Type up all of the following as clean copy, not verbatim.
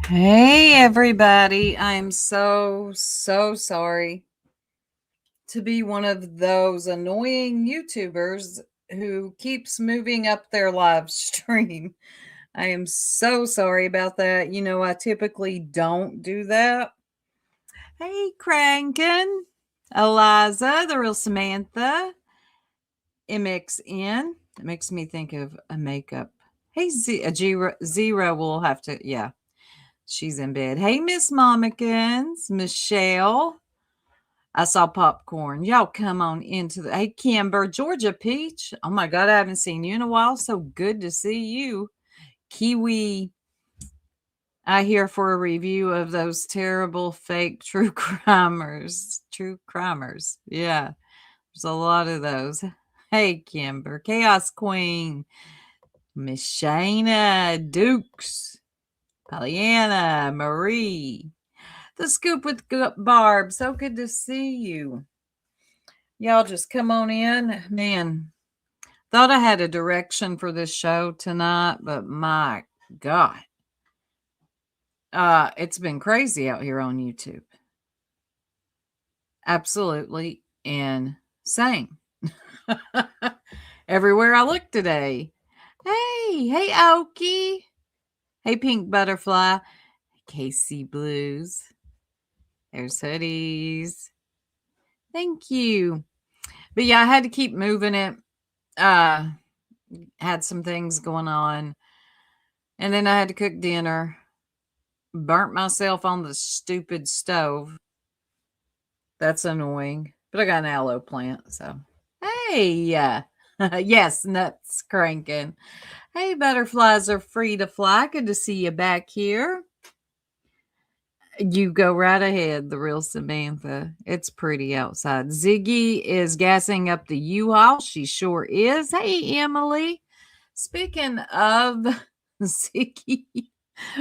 Hey, everybody. I'm so sorry to be one of those annoying YouTubers who keeps moving up their live stream. I am so sorry about that. I typically don't do that. Hey, Crankin, Eliza, the real Samantha, MXN. It makes me think of a makeup. Hey, Zero will have to, yeah. She's in bed. Hey, Miss Momikins, Michelle. I saw popcorn. Y'all come on into the. Hey, Kimber, Georgia Peach. Oh my God, I haven't seen you in a while. So good to see you. Kiwi. I here for a review of those terrible fake true crimers. True crimers. Yeah, there's a lot of those. Hey, Kimber, Chaos Queen, Miss Shayna, Dukes, Pollyanna, Marie. The Scoop with Barb. So good to see you. Y'all just come on in. Man, thought I had a direction for this show tonight, but my God. It's been crazy out here on YouTube. Absolutely insane. Everywhere I look today. Hey, Okie. Hey, Pink Butterfly. Casey Blues. There's hoodies. Thank you. But yeah, I had to keep moving it. Had some things going on. And then I had to cook dinner. Burnt myself on the stupid stove. That's annoying. But I got an aloe plant, so. Hey, yes, nuts cranking. Hey, butterflies are free to fly. Good to see you back here. You go right ahead, the real Samantha. It's pretty outside. Ziggy is gassing up the U-Haul. She sure is. Hey, Emily. Speaking of Ziggy,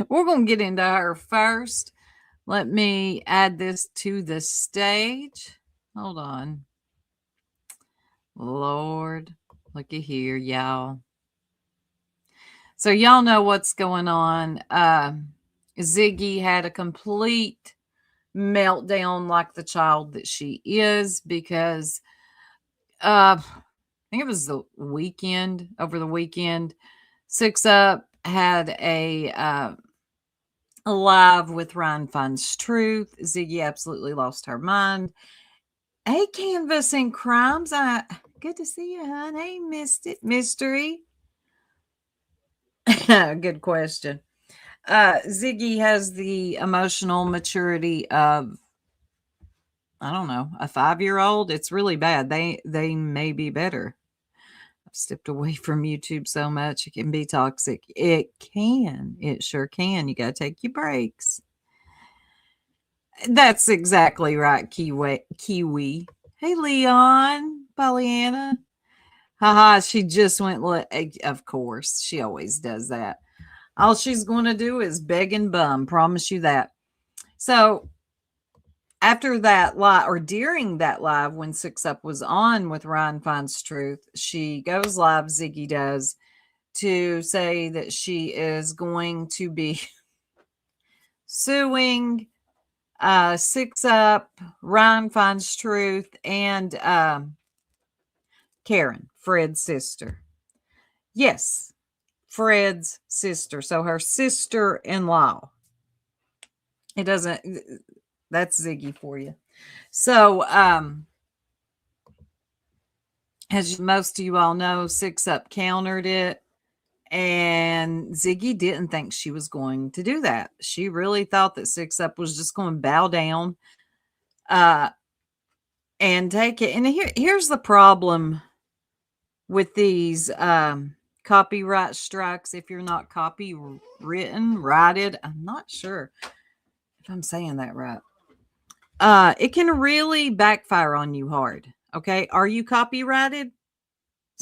we're going to get into her first. Let me add this to the stage. Hold on. Lord, looky here, y'all. So y'all know what's going on. Ziggy had a complete meltdown like the child that she is because I think it was the weekend, over the weekend, Six Up had a live with Ryan Finds Truth. Ziggy absolutely lost her mind. Hey, Canvassing Crimes. Good to see you, hon. Hey, missed it. Mystery. Good question. Ziggy has the emotional maturity of, I don't know, a 5-year-old. It's really bad. They may be better. I've stepped away from YouTube so much. It can be toxic. It can. It sure can. You got to take your breaks. That's exactly right, Kiwi. Hey, Leon, Pollyanna. Haha, she just went, of course, she always does that. All she's going to do is beg and bum, promise you that. So, after that live, or during that live when Six Up was on with Ryan Finds Truth, she goes live, Ziggy does, to say that she is going to be suing Six Up, Ryan Finds Truth, and Karen, Fred's sister. Yes, Fred's sister. So her sister-in-law. It doesn't, that's Ziggy for you. So, as most of you all know, Six Up countered it. And Ziggy didn't think she was going to do that. She really thought that Six Up was just going to bow down and take it. And here's the problem with these copyright strikes. If you're not righted, I'm not sure if I'm saying that right. It can really backfire on you hard. Okay. Are you copyrighted,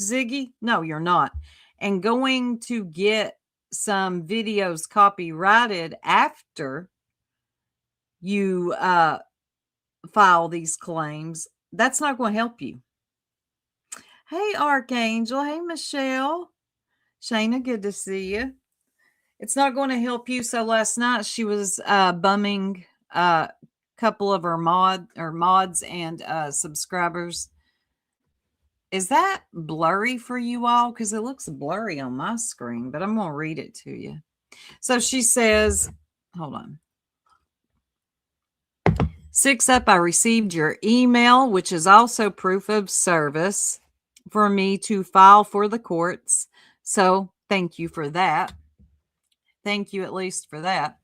Ziggy? No, you're not. And going to get some videos copyrighted after you file these claims, that's not going to help you. Hey, Archangel. Hey, Michelle. Shayna, good to see you. It's not going to help you. So last night she was bumming a couple of her mods and subscribers. Is that blurry for you all? Because it looks blurry on my screen, but I'm going to read it to you. So she says, hold on. 6 up, I received your email, which is also proof of service for me to file for the courts. So thank you for that. Thank you at least for that.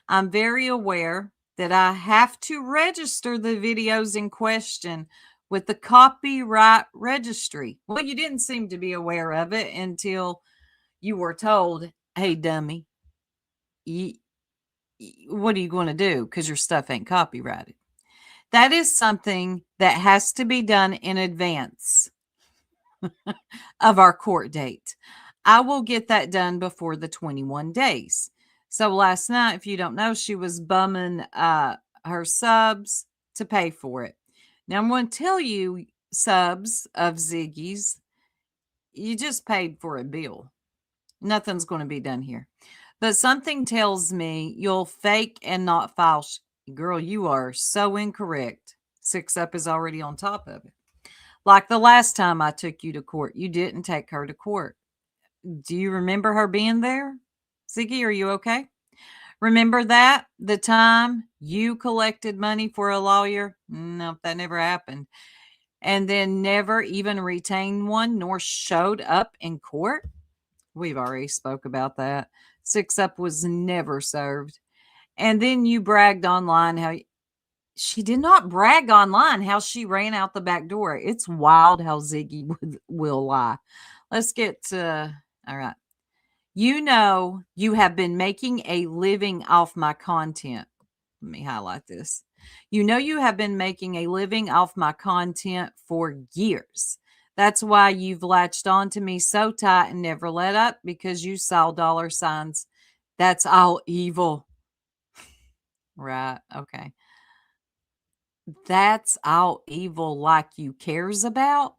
I'm very aware that I have to register the videos in question with the copyright registry. Well, you didn't seem to be aware of it until you were told, hey, dummy, what are you going to do? Because your stuff ain't copyrighted. That is something that has to be done in advance of our court date. I will get that done before the 21 days. So last night, if you don't know, she was bumming her subs to pay for it. Now I'm going to tell you, subs of Ziggy's, you just paid for a bill. Nothing's going to be done here. But something tells me you'll fake and not file. Girl, you are so incorrect. 6 up is already on top of it. Like the last time I took you to court, you didn't take her to court. Do you remember her being there? Ziggy, are you okay? Remember that? The time you collected money for a lawyer? No, that never happened. And then never even retained one nor showed up in court? We've already spoke about that. 6 up was never served. And then you bragged online how she did not brag online how she ran out the back door. It's wild how Ziggy will lie. Let's get to, all right. You know, you have been making a living off my content. Let me highlight this. You know, you have been making a living off my content for years. That's why you've latched on to me so tight and never let up, because you saw dollar signs. That's all evil. Right. Okay. That's all evil like you cares about.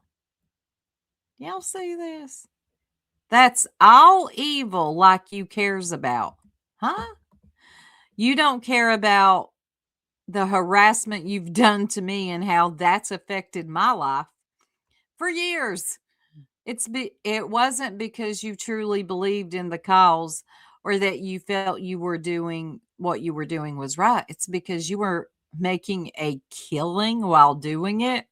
Y'all see this? That's all evil like you cares about. Huh? You don't care about the harassment you've done to me and how that's affected my life for years. It wasn't because you truly believed in the cause or that you felt you were doing what you were doing was right. It's because you were making a killing while doing it.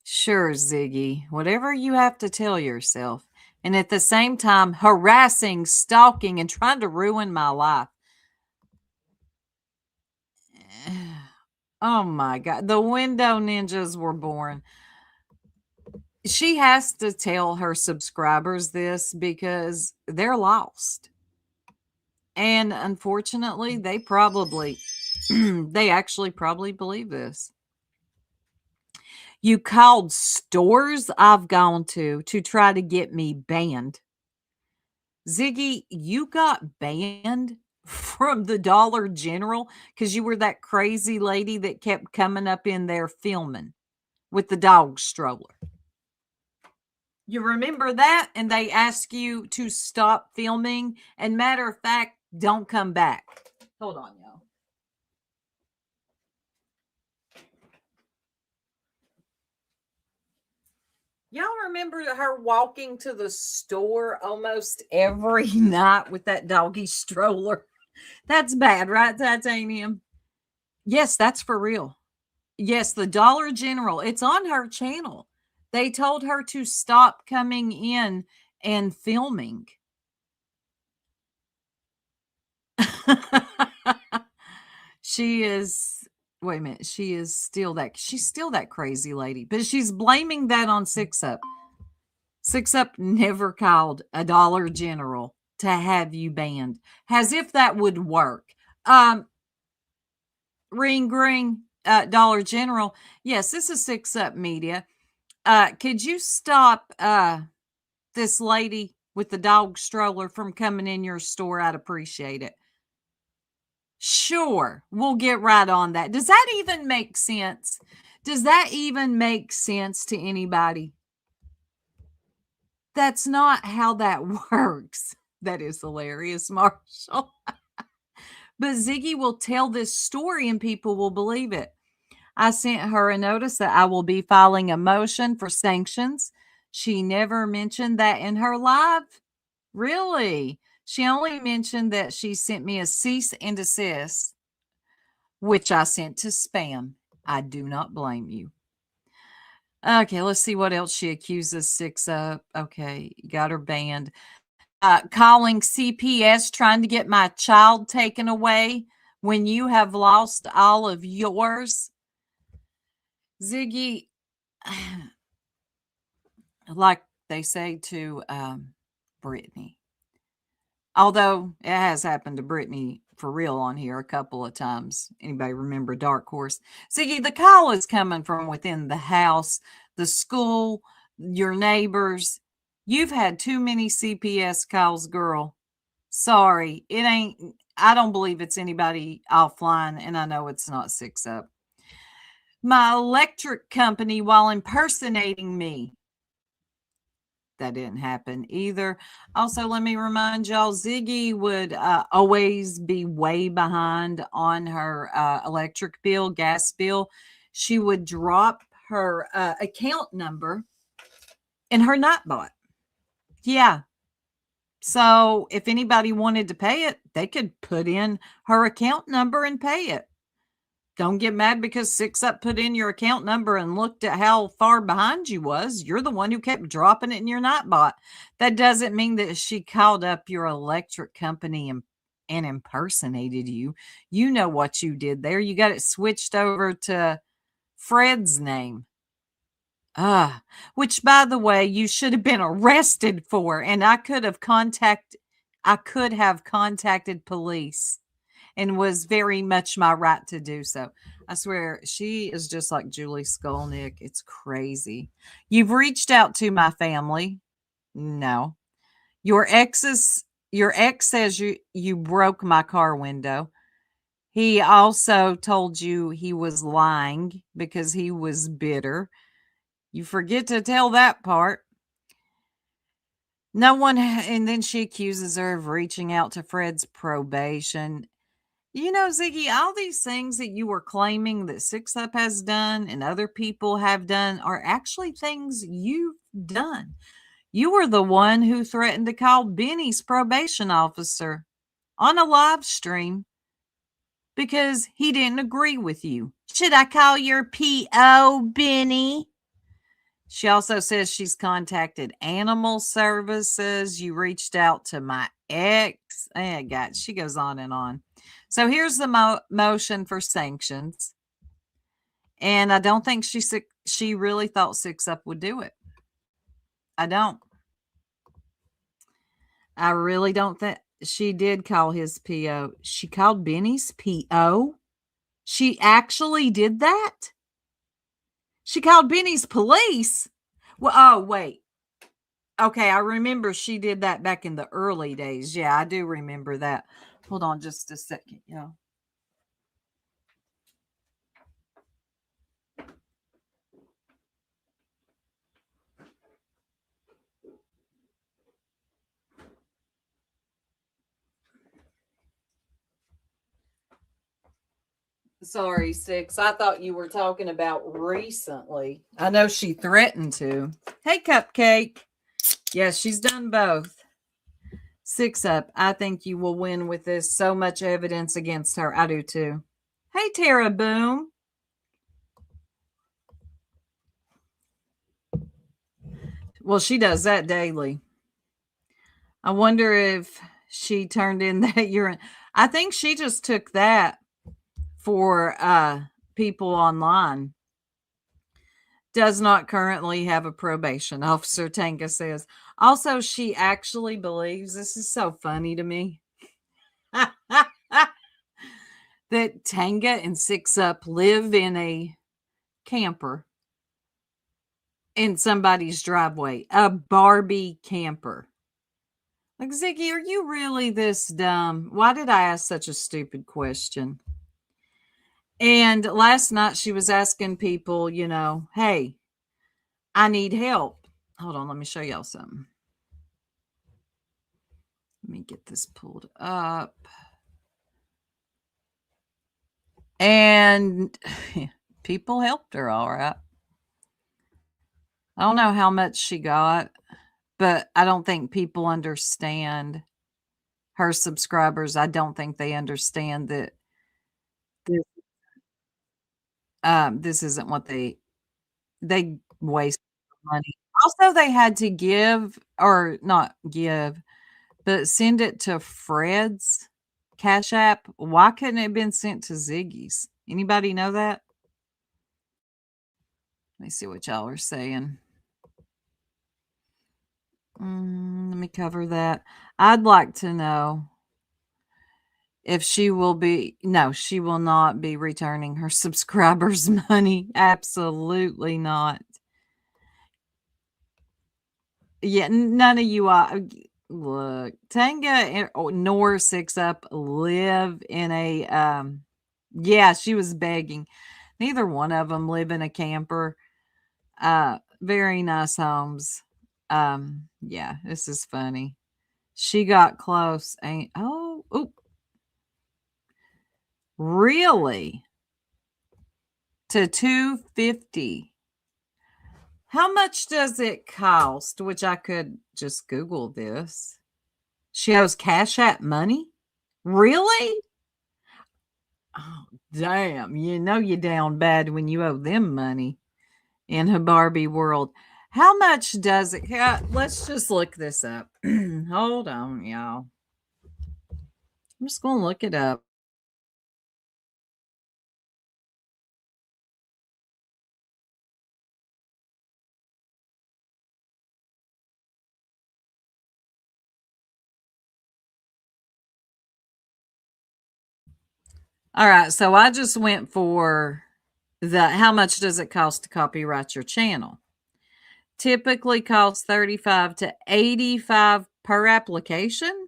Sure, Ziggy, whatever you have to tell yourself. And at the same time, harassing, stalking, and trying to ruin my life. Oh my God. The window ninjas were born. She has to tell her subscribers this because they're lost. And unfortunately, they probably, they actually probably believe this. You called stores I've gone to try to get me banned. Ziggy, you got banned from the Dollar General because you were that crazy lady that kept coming up in there filming with the dog stroller. You remember that? And they asked you to stop filming. And matter of fact, don't come back. Hold on, y'all. Y'all remember her walking to the store almost every night with that doggy stroller? That's bad, right, Titanium? Yes, that's for real. Yes, the Dollar General. It's on her channel. They told her to stop coming in and filming. She is, wait a minute, she's still that crazy lady, but she's blaming that on 6 Up. 6 Up never called a Dollar General to have you banned, as if that would work. Ring, Dollar General. Yes, this is 6 Up Media. Could you stop this lady with the dog stroller from coming in your store? I'd appreciate it. Sure, we'll get right on that. Does that even make sense? Does that even make sense to anybody? That's not how that works. That is hilarious, Marshall. But Ziggy will tell this story and people will believe it. I sent her a notice that I will be filing a motion for sanctions. She never mentioned that in her live. Really? She only mentioned that she sent me a cease and desist, which I sent to spam. I do not blame you. Okay, let's see what else she accuses Six of. Okay, got her banned. Calling CPS trying to get my child taken away when you have lost all of yours. Ziggy, like they say to Brittany, although it has happened to Brittany for real on here a couple of times. Anybody remember Dark Horse? Ziggy, the call is coming from within the house, the school, your neighbors. You've had too many CPS calls, girl. Sorry, it ain't. I don't believe it's anybody offline, and I know it's not Six Up. My electric company while impersonating me. That didn't happen either. Also, let me remind y'all, Ziggy would always be way behind on her electric bill, gas bill. She would drop her account number in her Nightbot. Yeah. So if anybody wanted to pay it, they could put in her account number and pay it. Don't get mad because Six Up put in your account number and looked at how far behind you was. You're the one who kept dropping it in your Nightbot. That doesn't mean that she called up your electric company and impersonated you. You know what you did there. You got it switched over to Fred's name. Which by the way, you should have been arrested for, and I could have contacted police and was very much my right to do so. I swear, she is just like Julie Skolnick. It's crazy. You've reached out to my family. No. Your ex says you broke my car window. He also told you he was lying because he was bitter. You forget to tell that part. No one, and then she accuses her of reaching out to Fred's probation. You know, Ziggy, all these things that you were claiming that Six Up has done and other people have done are actually things you've done. You were the one who threatened to call Benny's probation officer on a live stream because he didn't agree with you. Should I call your PO, Benny? She also says she's contacted animal services. You reached out to my ex. God, she goes on and on. So here's the motion for sanctions. And I don't think she really thought Six Up would do it. I don't. I really don't think she did call his PO. She called Benny's PO? She actually did that? She called Benny's police? Well, oh, wait. Okay, I remember she did that back in the early days. Yeah, I do remember that. Hold on just a second, y'all. Sorry, Six. I thought you were talking about recently. I know she threatened to. Hey, Cupcake. Yes, she's done both. Six Up. I think you will win with this. So much evidence against her. I do too. Hey, Tara Boom. Well, she does that daily. I wonder if she turned in that urine. I think she just took that for people online. Does not currently have a probation officer, Tanka says. Also, she actually believes, this is so funny to me, that Tanga and Six Up live in a camper in somebody's driveway, a Barbie camper. Like, Ziggy, are you really this dumb? Why did I ask such a stupid question? And last night she was asking people, you know, hey, I need help. Hold on, let me show y'all something. Let me get this pulled up. And people helped her all right. I don't know how much she got, but I don't think people understand her subscribers. I don't think they understand that this, this isn't what they waste money. Also, they had to give or not give, but send it to Fred's Cash App. Why couldn't it have been sent to Ziggy's? Anybody know that? Let me see what y'all are saying. Let me cover that. I'd like to know if she will be. No, she will not be returning her subscribers' money. Absolutely not. Yeah, none of you are. Look, Tanga nor Six Up live in a. Yeah, she was begging. Neither one of them live in a camper. Very nice homes. Yeah, this is funny. She got close. Ain't oh, really? To 250. How much does it cost? Which I could just Google this. She owes Cash App money? Really? Oh, damn. You know you're down bad when you owe them money in a Barbie world. How much does it? Let's just look this up. Hold on, y'all. I'm just going to look it up. All right, so I just went for the how much does it cost to copyright your channel? Typically costs 35 to 85 per application.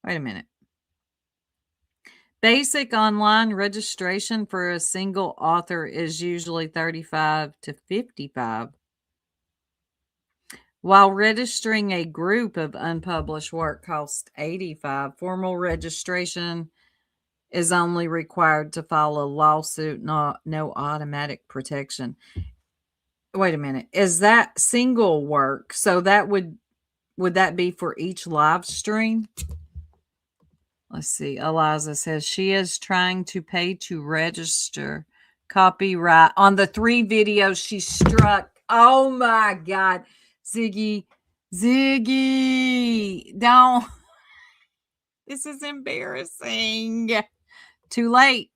Wait a minute. Basic online registration for a single author is usually 35 to 55. While registering a group of unpublished work costs 85, formal registration is only required to file a lawsuit, no automatic protection. Wait a minute. Is that single work? So that would that be for each live stream? Let's see. Eliza says she is trying to pay to register copyright on the 3 videos she struck. Oh my God. Ziggy, don't. This is embarrassing. Too late.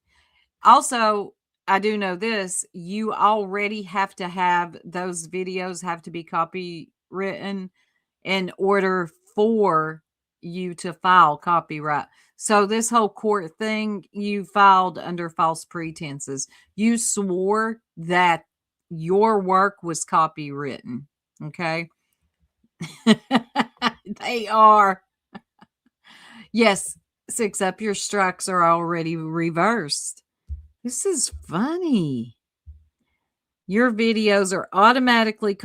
Also, I do know this. You already have to have those videos have to be copywritten in order for you to file copyright. So this whole court thing, you filed under false pretenses. You swore that your work was copywritten. Okay. They are. Yes, Six Up, your strikes are already reversed. This is funny. Your videos are automatically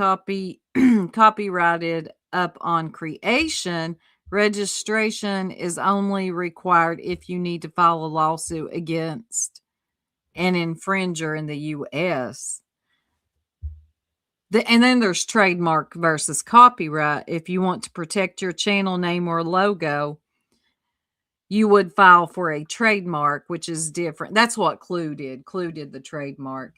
copyrighted up on creation. Registration is only required if you need to file a lawsuit against an infringer in the US. And then there's trademark versus copyright. If you want to protect your channel name or logo, you would file for a trademark, which is different. That's what Clue did. Clue did the trademark.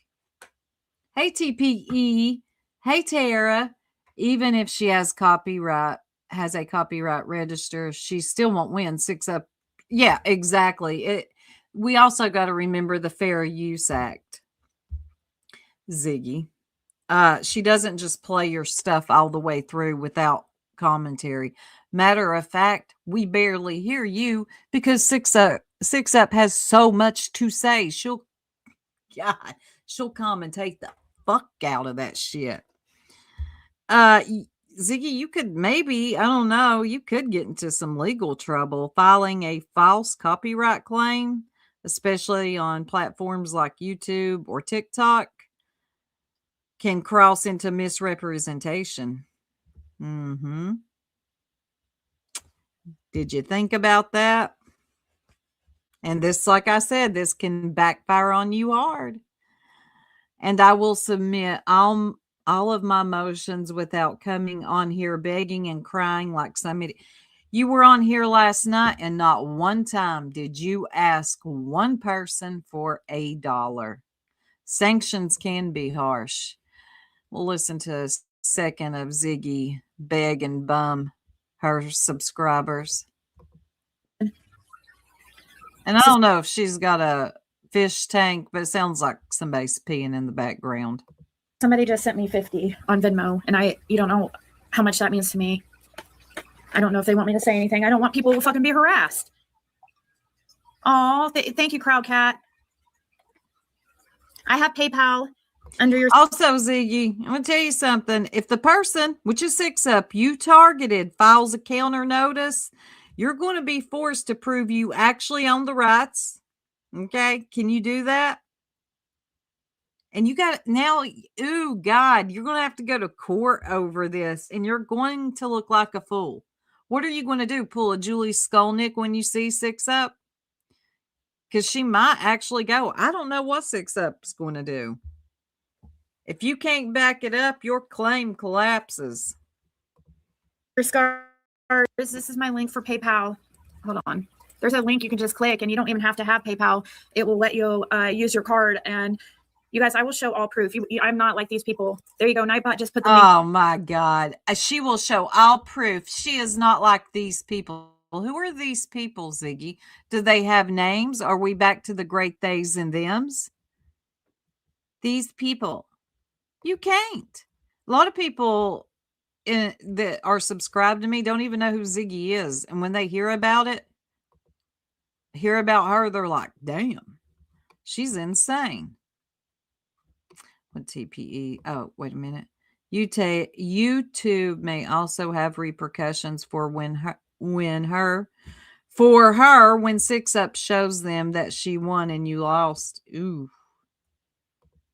Hey, TPE. Hey, Tara. Even if she has a copyright register, she still won't win. Six Up. Yeah, exactly. We also got to remember the Fair Use Act. Ziggy. She doesn't just play your stuff all the way through without commentary. Matter of fact, we barely hear you because Six Up has so much to say. She'll commentate the fuck out of that shit. Ziggy, you could maybe, I don't know, you could get into some legal trouble filing a false copyright claim, especially on platforms like YouTube or TikTok, can cross into misrepresentation. Did you think about that? And this, like I said, this can backfire on you hard. And I will submit all of my motions without coming on here begging and crying like somebody. You were on here last night and not one time did you ask one person for $1. Sanctions can be harsh. We'll listen to a second of Ziggy beg and bum her subscribers. And I don't know if she's got a fish tank, but it sounds like somebody's peeing in the background. Somebody just sent me 50 on Venmo, and you don't know how much that means to me. I don't know if they want me to say anything. I don't want people to fucking be harassed. Oh, thank you, Crowd Cat. I have PayPal under your. Also, Ziggy, I'm going to tell you something. If the person, which is 6UP, you targeted files a counter notice, you're going to be forced to prove you actually own the rights. Okay. Can you do that? And you got now, ooh, God, you're going to have to go to court over this and you're going to look like a fool. What are you going to do? Pull a Julie Skolnick when you see 6UP? Because she might actually go. I don't know what 6UP's going to do. If you can't back it up, your claim collapses. This is my link for PayPal. Hold on. There's a link you can just click and you don't even have to have PayPal. It will let you use your card. And you guys, I will show all proof. I'm not like these people. There you go. Nightbot just put the link. Oh my God. She will show all proof. She is not like these people. Who are these people, Ziggy? Do they have names? Are we back to the great theys and thems? These people. You can't. A lot of people that are subscribed to me don't even know who Ziggy is. And when they hear about her, they're like, damn, she's insane. What TPE? Oh, wait a minute. YouTube may also have repercussions for when 6UP shows them that she won and you lost. Ooh.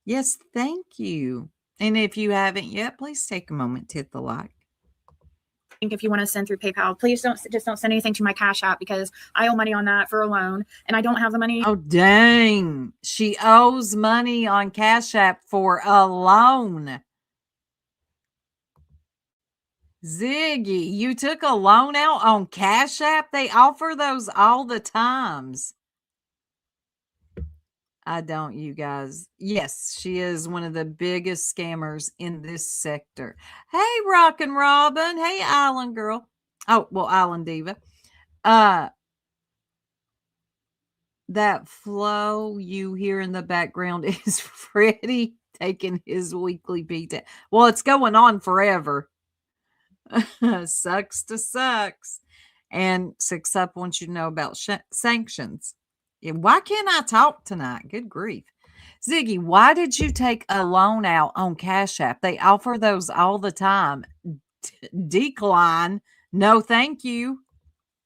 Yes, thank you. And if you haven't yet, please take a moment to hit the like. If you want to send through PayPal, please don't send anything to my Cash App because I owe money on that for a loan and I don't have the money. Oh, dang. She owes money on Cash App for a loan. Ziggy, you took a loan out on Cash App? They offer those all the times. I don't, you guys. Yes, she is one of the biggest scammers in this sector. Hey, Rockin' Robin. Hey, Island Girl. Oh, well, Island Diva. That flow you hear in the background is Freddie taking his weekly beat. Well, it's going on forever. Sucks to sucks. And 6UP wants you to know about sanctions. Yeah, why can't I talk tonight? Good grief. Ziggy, why did you take a loan out on Cash App? They offer those all the time. Decline. No, thank you.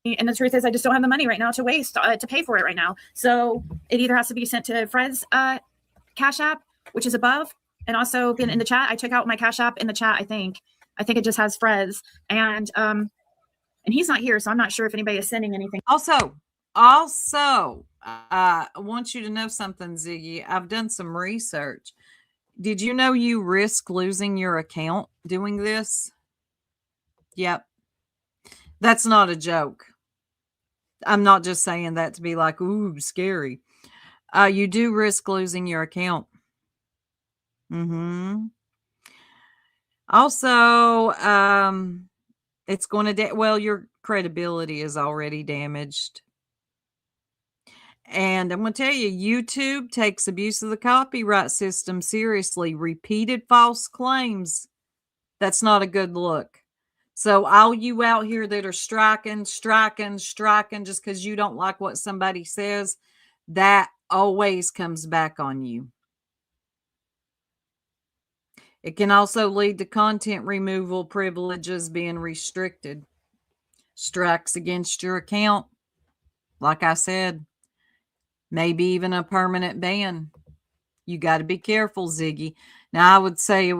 And the truth is, I just don't have the money right now to waste to pay for it right now. So it either has to be sent to Fred's Cash App, which is above, and also in the chat. I check out my Cash App in the chat. I think it just has Fred's, and he's not here, so I'm not sure if anybody is sending anything. Also, I want you to know something, Ziggy. I've done some research. Did you know you risk losing your account doing this? Yep. That's not a joke. I'm not just saying that to be like, ooh, scary. You do risk losing your account. Also, it's going to, well, your credibility is already damaged. And I'm going to tell you, YouTube takes abuse of the copyright system seriously. Repeated false claims. That's not a good look. So all you out here that are striking just because you don't like what somebody says, that always comes back on you. It can also lead to content removal privileges being restricted. Strikes against your account. Like I said, maybe even a permanent ban. You got to be careful, Ziggy. Now, I would say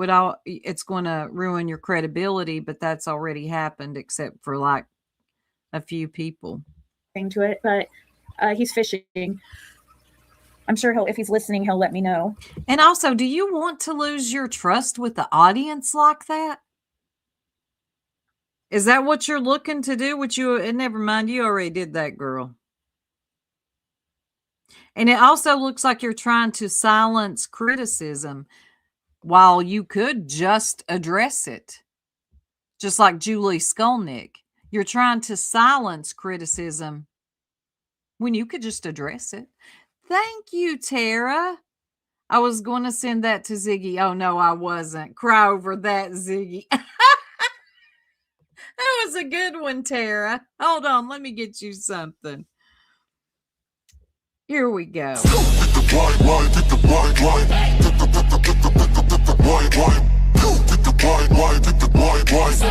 it's going to ruin your credibility, but that's already happened, except for like a few people. To it, but he's fishing. I'm sure if he's listening, he'll let me know. And also, do you want to lose your trust with the audience like that? Is that what you're looking to do? Never mind, you already did that, girl. And it also looks like you're trying to silence criticism while you could just address it. Just like Julie Skolnick. You're trying to silence criticism when you could just address it. Thank you, Tara. I was going to send that to Ziggy. Oh, no, I wasn't. Cry over that, Ziggy. That was a good one, Tara. Hold on. Let me get you something. Here we go. Soup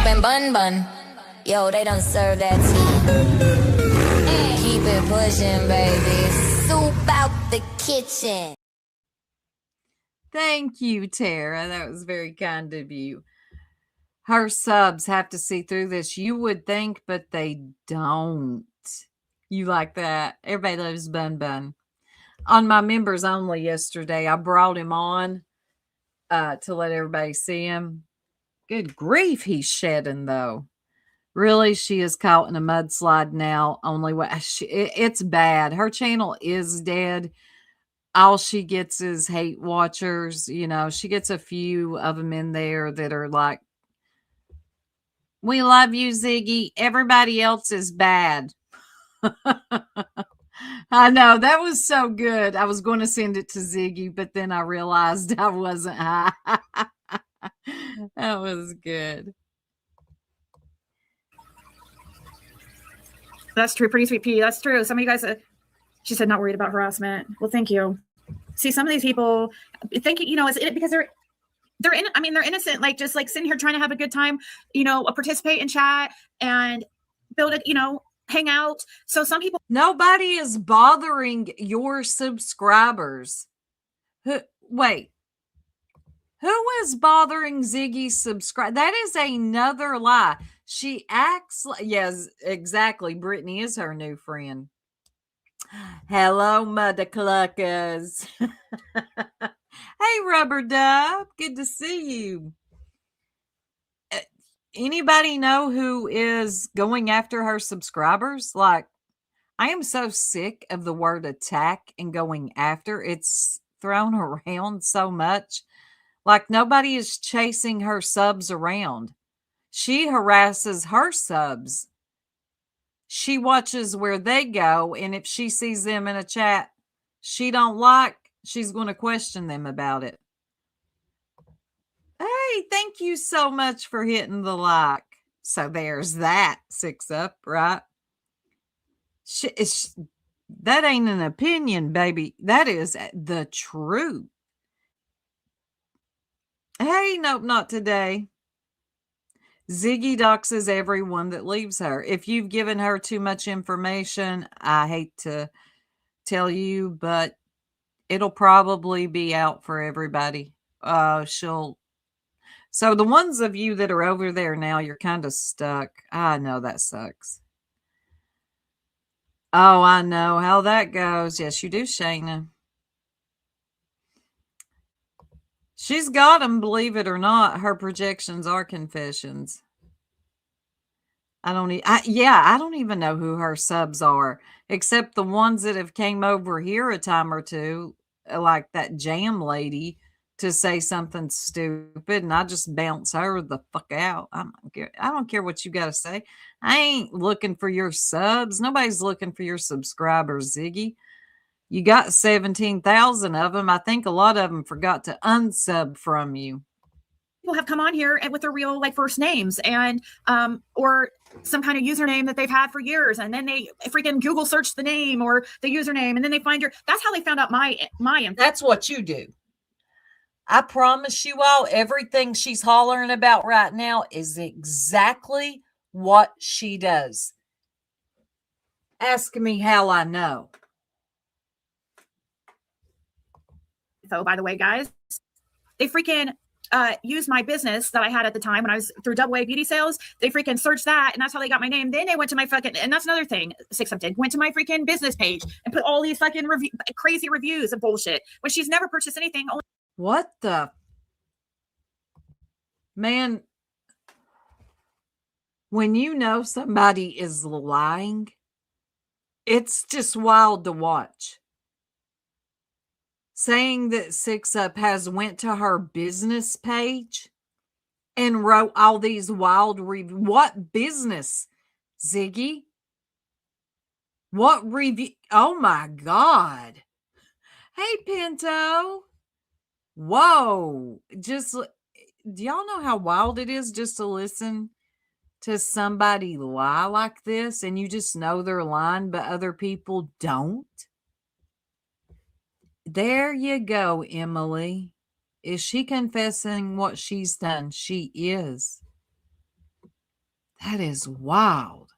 and bun bun. Yo, they don't serve that too. Keep it pushing, baby. Soup out the kitchen. Thank you, Tara. That was very kind of you. Her subs have to see through this. You would think, but they don't. You like that? Everybody loves Bun Bun. On my members only yesterday, I brought him on to let everybody see him. Good grief, he's shedding though. Really, she is caught in a mudslide now. Only way it's bad. Her channel is dead. All she gets is hate watchers. You know, she gets a few of them in there that are like, "We love you, Ziggy. Everybody else is bad." I know, that was so good. I was going to send it to Ziggy, but then I realized I wasn't high. That was good. That's true. Pretty sweet pea. That's true. Some of you guys, she said, not worried about harassment. Well, thank you. See, some of these people think, you know, because they're innocent, like just like sitting here trying to have a good time, you know, participate in chat and build it, you know, hang out. So some people, nobody is bothering your subscribers. Wait, who is bothering Ziggy's subscribe? That is another lie. She acts like, yes, exactly. Brittany is her new friend. Hello, mother cluckers. Hey, Rubber Dub. Good to see you. Anybody know who is going after her subscribers? Like, I am so sick of the word attack and going after. It's thrown around so much. Like, nobody is chasing her subs around. She harasses her subs. She watches where they go, and if she sees them in a chat she don't like, she's going to question them about it. Hey, thank you so much for hitting the like. So there's that 6 up, right? That ain't an opinion, baby. That is the truth. Hey, nope, not today. Ziggy doxes everyone that leaves her. If you've given her too much information, I hate to tell you, but it'll probably be out for everybody. So the ones of you that are over there now, you're kind of stuck. I know that sucks. Oh, I know how that goes. Yes, you do, Shayna. She's got them, believe it or not. Her projections are confessions. I don't even know who her subs are, except the ones that have came over here a time or two, like that Jam lady, to say something stupid, and I just bounce her the fuck out. I don't care what you got to say. I ain't looking for your subs. Nobody's looking for your subscribers, Ziggy. You got 17,000 of them. I think a lot of them forgot to unsub from you. People have come on here and with their real like first names and or some kind of username that they've had for years, and then they freaking Google search the name or the username, and then they find your. That's how they found out my info. That's what you do. I promise you all, everything she's hollering about right now is exactly what she does. Ask me how I know. So, by the way, guys, they freaking used my business that I had at the time when I was through Double A Beauty Sales. They freaking searched that, and that's how they got my name. Then they went to my fucking, and that's another thing 6up did, went to my freaking business page and put all these fucking crazy reviews of bullshit when she's never purchased anything. What the? Man, when you know somebody is lying, it's just wild to watch. Saying that 6up has went to her business page and wrote all these wild reviews. What business, Ziggy? What review? Oh my God. Hey, Pinto. Whoa. Just, do y'all know how wild it is just to listen to somebody lie like this and you just know they're lying, but other people don't? There you go, Emily. Is she confessing what she's done? She is. That is wild.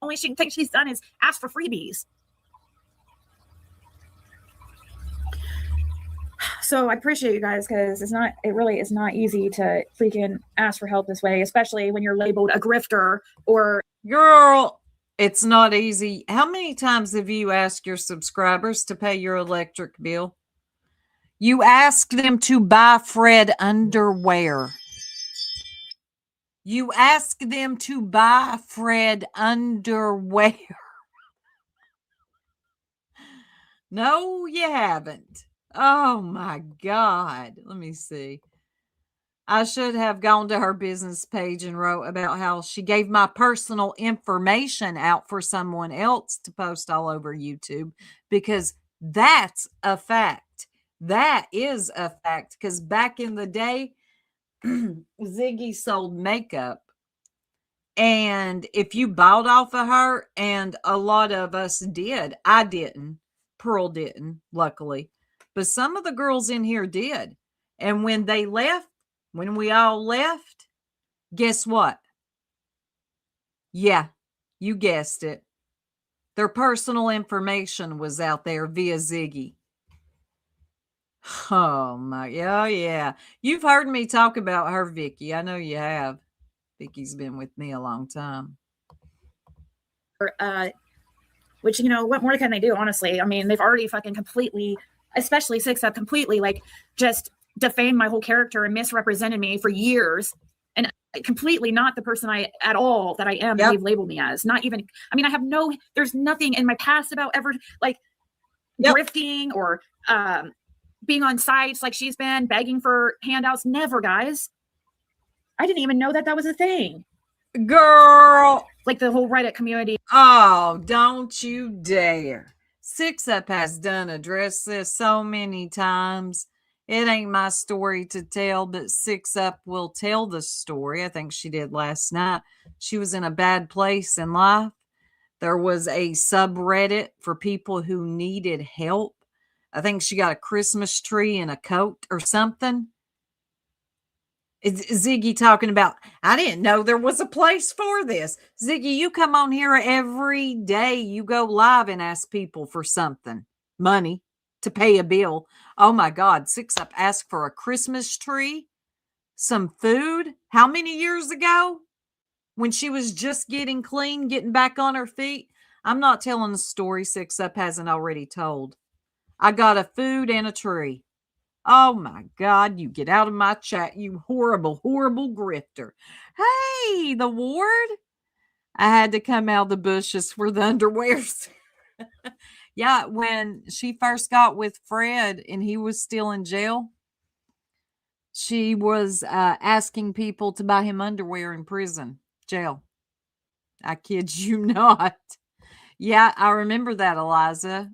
Only thing she's done is ask for freebies. So I appreciate you guys, because it really is not easy to freaking ask for help this way, especially when you're labeled a grifter or. Girl, it's not easy. How many times have you asked your subscribers to pay your electric bill? You ask them to buy Fred underwear. You ask them to buy Fred underwear. No, you haven't. Oh my God. Let me see. I should have gone to her business page and wrote about how she gave my personal information out for someone else to post all over YouTube, because that's a fact. That is a fact. Because back in the day, Ziggy sold makeup. And if you bought off of her, and a lot of us did, I didn't. Pearl didn't, luckily. But some of the girls in here did. And when they left, when we all left, guess what? Yeah, you guessed it. Their personal information was out there via Ziggy. Oh my, yeah. You've heard me talk about her, Vicky. I know you have. Vicky's been with me a long time. Which, what more can they do, honestly? I mean, they've already fucking completely, especially 6up, completely like just defamed my whole character and misrepresented me for years, and completely not the person I at all that I am. Yep. They've labeled me as. Not even, I mean, there's nothing in my past about ever like grifting or being on sites like she's been begging for handouts. Never, guys. I didn't even know that was a thing. Girl. Like the whole Reddit community. Oh, don't you dare. 6up has done addressed this so many times. It ain't my story to tell, but 6up will tell the story. I think she did last night. She was in a bad place in life. There was a subreddit for people who needed help. I think she got a Christmas tree and a coat or something. Ziggy talking about, I didn't know there was a place for this. Ziggy, you come on here every day. You go live and ask people for something, money to pay a bill. Oh my God, 6up asked for a Christmas tree, some food. How many years ago? When she was just getting clean, getting back on her feet. I'm not telling a story 6up hasn't already told. I got a food and a tree. Oh my God, you get out of my chat, you horrible, horrible grifter. Hey, the ward. I had to come out of the bushes for the underwears. Yeah, when she first got with Fred and he was still in jail, she was asking people to buy him underwear in prison, jail. I kid you not. Yeah, I remember that, Eliza.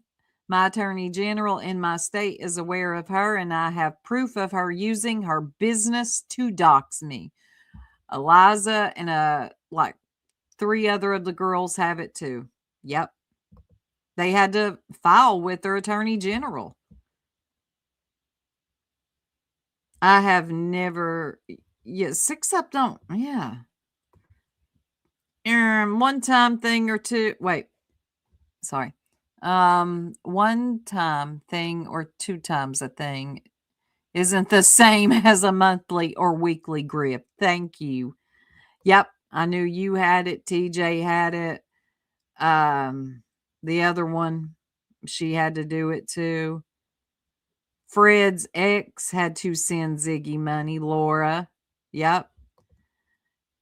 My attorney general in my state is aware of her, and I have proof of her using her business to dox me. Eliza and like 3 other of the girls have it too. Yep. They had to file with their attorney general. I have never, 6up don't, yeah. One time thing or two, wait, sorry. 1 time thing or 2 times a thing isn't the same as a monthly or weekly grip. Thank you. Yep, I knew you had it. TJ had it. The other one, she had to do it too. Fred's ex had to send Ziggy money. Laura. Yep.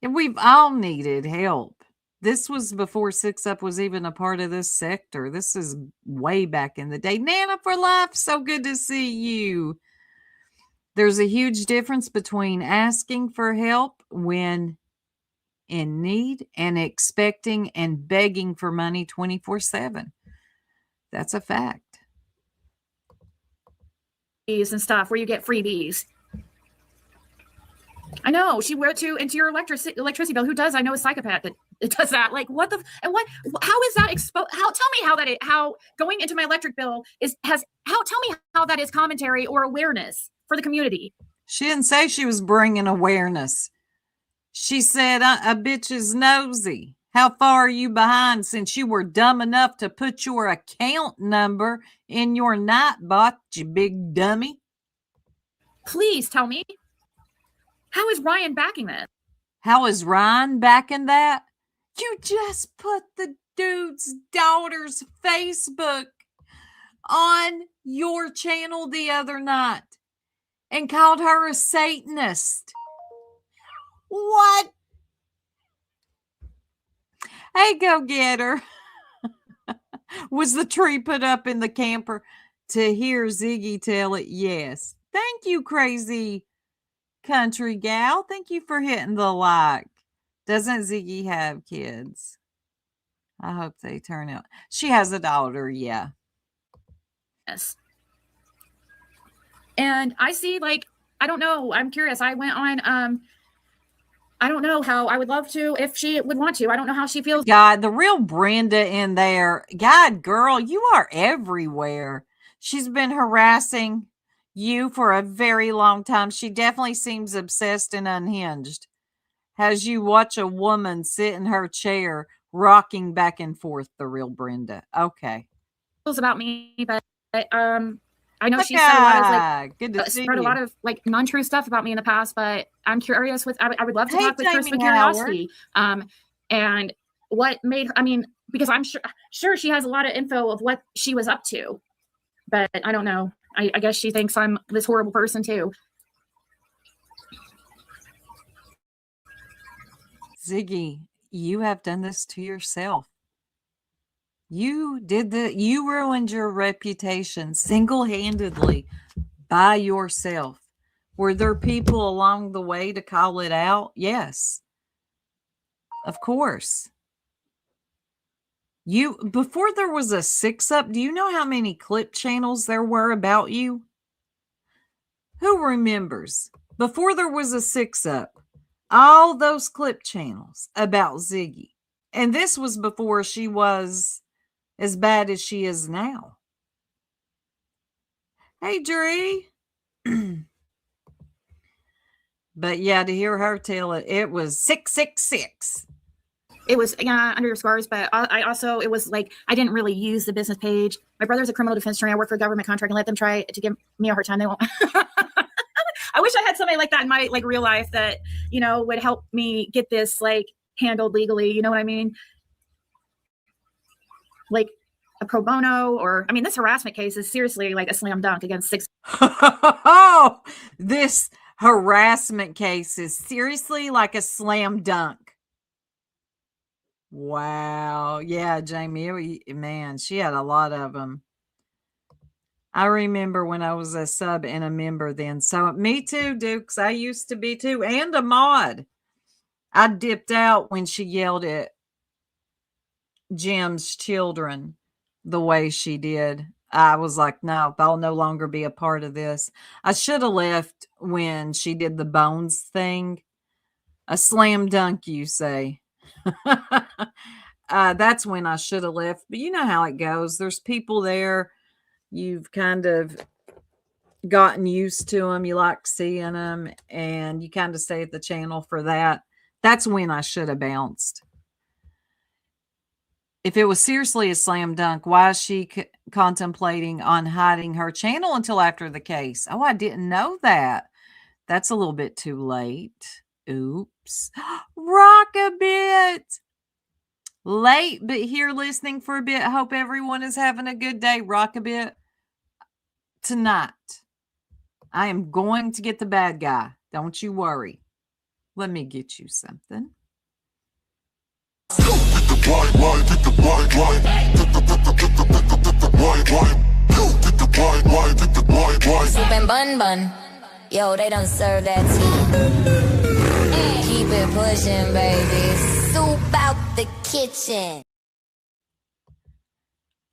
And we've all needed help. This was before Six Up was even a part of this sector. This is way back in the day. Nana for life, so good to see you. There's a huge difference between asking for help when in need and expecting and begging for money 24/7. That's a fact. And stuff where you get freebies. I know she wrote into your electricity bill. Who does? I know a psychopath that does that. Like what the and what? How is that exposed? How tell me how going into my electric bill tell me how that is commentary or awareness for the community. She didn't say she was bringing awareness. She said a bitch is nosy. How far are you behind since you were dumb enough to put your account number in your Nightbot, you big dummy? Please tell me. How is Ryan backing that? How is Ryan backing that? You just put the dude's daughter's Facebook on your channel the other night and called her a Satanist. What? Hey, go get her. Was the tree put up in the camper to hear Ziggy tell it? Yes. Thank you, crazy country gal. Thank you for hitting the like. Doesn't Ziggy have kids? I hope they turn out. She has a daughter, yeah. Yes. And I see, like, I don't know. I'm curious. I went on, I don't know how. I would love to if she would want to. I don't know how she feels. God, the real Brenda in there. God, girl, you are everywhere. She's been harassing you for a very long time. She definitely seems obsessed and unhinged. As you watch a woman sit in her chair, rocking back and forth, the real Brenda. Okay. About me, but I know she said a lot of like good to see spread you. a lot of like non-true stuff about me in the past, but I'm curious with I would love to talk with Jamie Chris with curiosity. And what made her, I mean, because I'm sure she has a lot of info of what she was up to, but I don't know. I guess she thinks I'm this horrible person too. Ziggy, you have done this to yourself. You ruined your reputation single-handedly by yourself. Were there people along the way to call it out? Yes. Of course. Before there was a 6-Up, do you know how many clip channels there were about you? Who remembers? Before there was a 6-Up, all those clip channels about Ziggy. And this was before she was as bad as she is now. Hey, Dree. But yeah, to hear her tell it, it was 666. It was under your scars, but I also, it was like, I didn't really use the business page. My brother's a criminal defense attorney. I work for a government contract and let them try to give me a hard time. They won't. I wish I had somebody like that in my like real life that, you know, would help me get this like handled legally. You know what I mean? Like a pro bono or, I mean, this harassment case is seriously like a slam dunk against 6. Oh, this harassment case is seriously like a slam dunk. Wow. Yeah, Jamie, man, she had a lot of them. I remember when I was a sub and a member then. So me too, Dukes. I used to be too. And a mod. I dipped out when she yelled at Jim's children the way she did. I was like, no, I'll no longer be a part of this. I should have left when she did the Bones thing. A slam dunk, you say. That's when I should have left. But you know how it goes. There's people there. You've kind of gotten used to them. You like seeing them. And you kind of stay at the channel for that. That's when I should have bounced. If it was seriously a slam dunk, why is she contemplating on hiding her channel until after the case? Oh, I didn't know that. That's a little bit too late. Oops. Rock a bit. Late, but here listening for a bit. Hope everyone is having a good day. Rock a bit. Tonight, I am going to get the bad guy. Don't you worry. Let me get you something. Soup and bun bun. Yo, they don't serve that too. Keep it pushing, baby. Soup out the kitchen.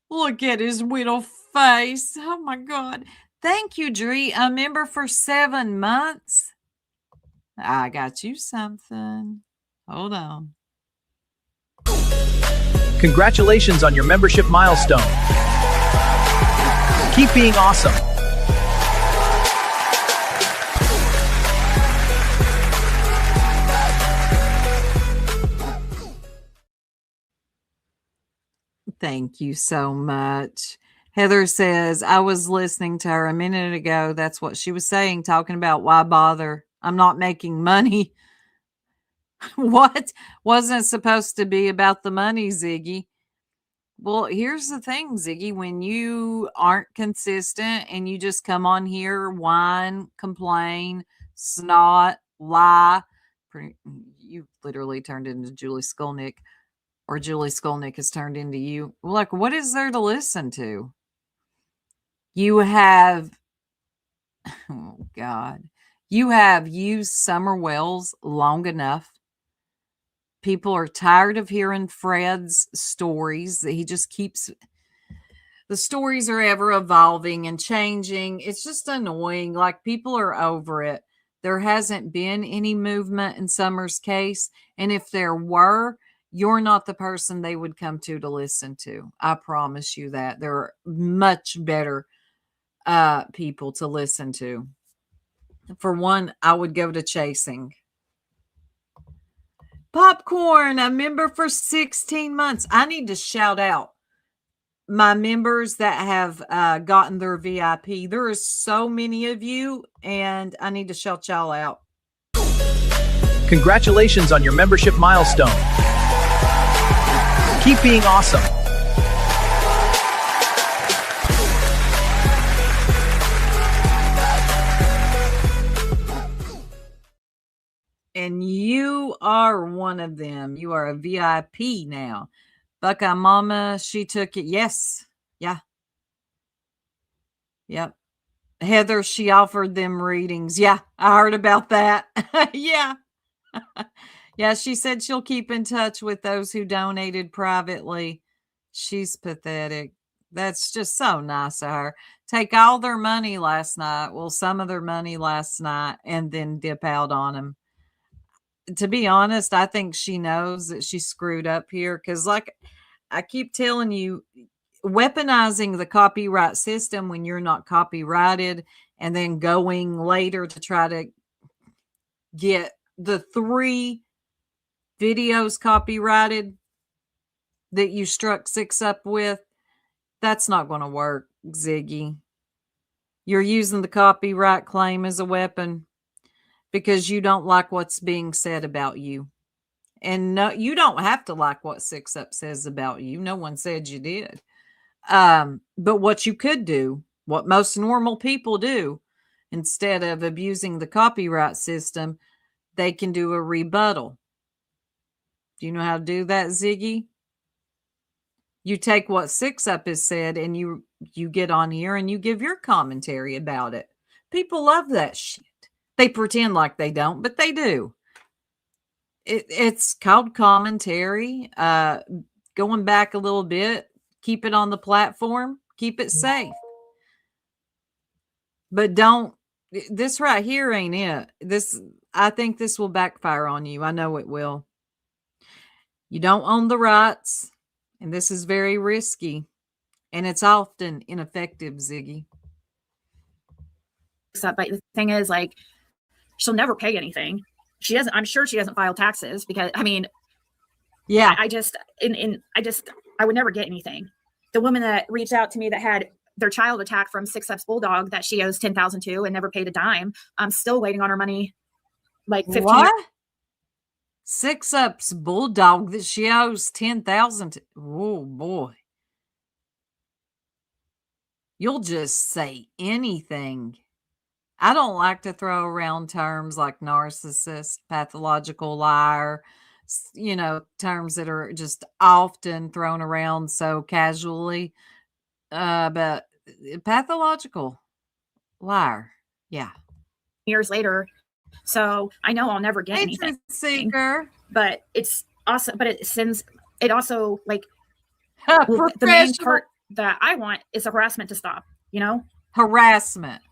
Look at his little face. Oh my God. Thank you, Dree. A member for 7 months. I got you something. Hold on. Congratulations on your membership milestone. Keep being awesome. Thank you so much. Heather says, I was listening to her a minute ago. That's what she was saying, talking about why bother? I'm not making money. What? Wasn't it supposed to be about the money, Ziggy? Well, here's the thing, Ziggy. When you aren't consistent and you just come on here, whine, complain, snot, lie, you literally turned into Julie Skolnick, or Julie Skolnick has turned into you. Like, what is there to listen to? You have, oh God, you have used Summer Wells long enough. People are tired of hearing Fred's stories. He just keeps, the stories are ever evolving and changing. It's just annoying. Like, people are over it. There hasn't been any movement in Summer's case. And if there were, you're not the person they would come to listen to. I promise you that. There are much better people to listen to. For one, I would go to Chasing. Popcorn, a member for 16 months. I need to shout out my members that have gotten their VIP. There are so many of you, and I need to shout y'all out. Congratulations on your membership milestone. Keep being awesome. And you are one of them. You are a VIP now. Buckeye Mama, she took it. Yes. Yeah. Yep. Heather, she offered them readings. Yeah, I heard about that. Yeah. Yeah, she said she'll keep in touch with those who donated privately. She's pathetic. That's just so nice of her. Take all their money last night. Well, some of their money last night, and then dip out on them. To be honest, I think she knows that she screwed up here, because, like I keep telling you, weaponizing the copyright system when you're not copyrighted, and then going later to try to get the 3 videos copyrighted that you struck 6 up with, that's not going to work, Ziggy. You're using the copyright claim as a weapon because you don't like what's being said about you. And no, you don't have to like what 6 Up says about you. No one said you did. But what you could do, what most normal people do, instead of abusing the copyright system, they can do a rebuttal. Do you know how to do that, Ziggy? You take what 6 Up has said and you get on here and you give your commentary about it. People love that shit. They pretend like they don't, but they do. It's called commentary. Going back a little bit, keep it on the platform, keep it safe. But don't, this right here ain't it. I think this will backfire on you. I know it will. You don't own the rights, and this is very risky, and it's often ineffective, Ziggy. But the thing is, like, she'll never pay anything. She doesn't. I'm sure she doesn't file taxes because, I mean, yeah. I just I would never get anything. The woman that reached out to me that had their child attacked from 6F's Bulldog that she owes $10,000 to and never paid a dime. I'm still waiting on her money. Like 15 What? 6F's Bulldog that she owes 10,000 to. Oh boy. You'll just say anything. I don't like to throw around terms like narcissist, pathological liar, terms that are just often thrown around so casually. But pathological liar. Yeah. years later. So I know I'll never get Hey, anything. truth seeker. But it's also, but it also like the main Professional part that I want is the harassment to stop, harassment.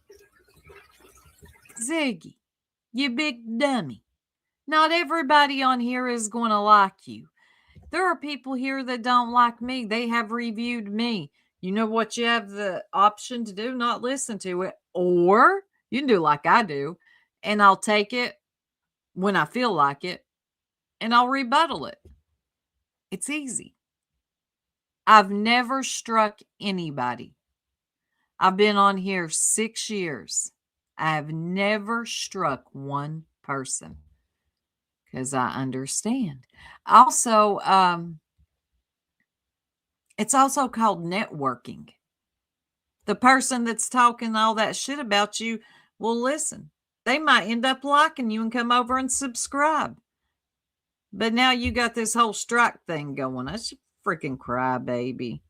Ziggy, you big dummy. Not everybody on here is going to like you. There are people here that don't like me. They have reviewed me. You know what you have the option to do? Not listen to it. Or you can do like I do, and I'll take it when I feel like it, and I'll rebuttal it. It's easy. I've never struck anybody. I've been on here 6 years. I've never struck one person because I understand. Also, it's also called networking. The person that's talking all that shit about you will listen. They might end up liking you and come over and subscribe. But now you got this whole strike thing going. That's a freaking crybaby.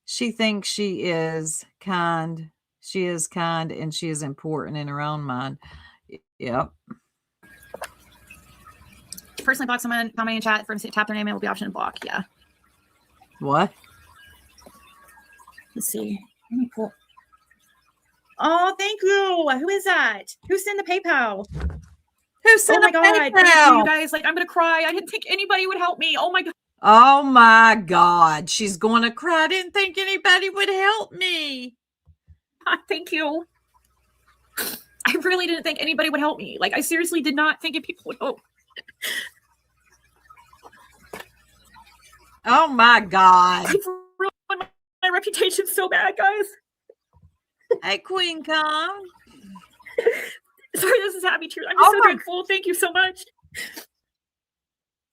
She thinks she is kind. She is kind and she is important in her own mind. Yep. Personally block someone, commenting in chat, tap their name, it will be option to block. Yeah. What? Let's see. Let me pull. Oh, thank you. Who is that? Who sent the PayPal? Who sent oh my God. PayPal? Thank you guys. Like, I'm going to cry. I didn't think anybody would help me. Oh my God. Oh my God. She's going to cry. I didn't think anybody would help me. Thank you. I really didn't think anybody would help me. Like, I seriously did not think people would help. Oh my God. I've ruined my reputation so bad, guys. Hey, Queen Con. Sorry, this is happy tears. I'm just so grateful. Thank you so much.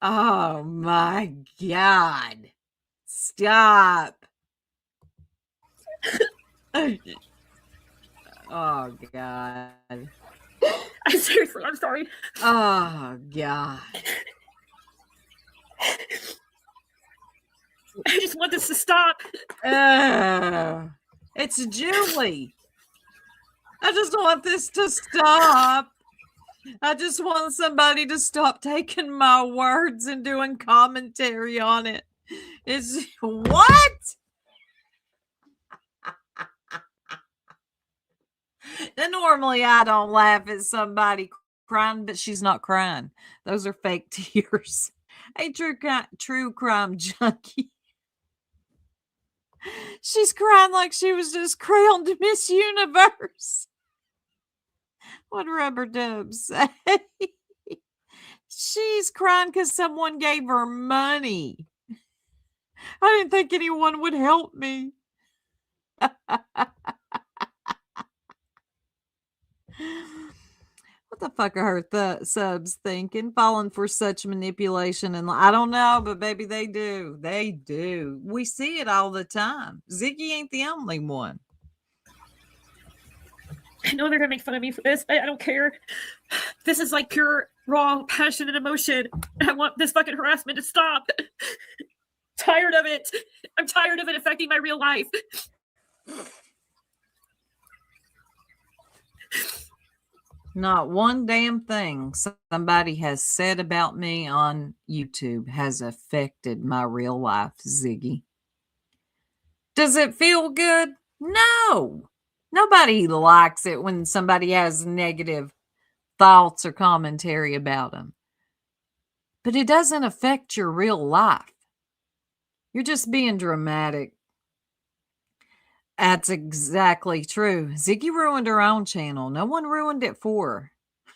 Oh my God. Stop. Oh God. I'm sorry. Oh God. I just want this to stop. It's Julie. I just want this to stop. I just want somebody to stop taking my words and doing commentary on it. It's what? And normally I don't laugh at somebody crying, but she's not crying. Those are fake tears. Hey, true crime junkie. She's crying like she was just crowned Miss Universe. What Rubber Dub say? She's crying because someone gave her money. I didn't think anyone would help me. What the fuck are her subs thinking? Falling for such manipulation. And I don't know, but baby, they do. They do. We see it all the time. Ziggy ain't the only one. I know they're going to make fun of me for this. I don't care. This is like pure, raw passion and emotion. I want this fucking harassment to stop. Tired of it. I'm tired of it affecting my real life. Not one damn thing somebody has said about me on YouTube has affected my real life, Ziggy. Does it feel good? No. Nobody likes it when somebody has negative thoughts or commentary about them. But it doesn't affect your real life. You're just being dramatic. That's exactly true. Ziggy ruined her own channel. No one ruined it for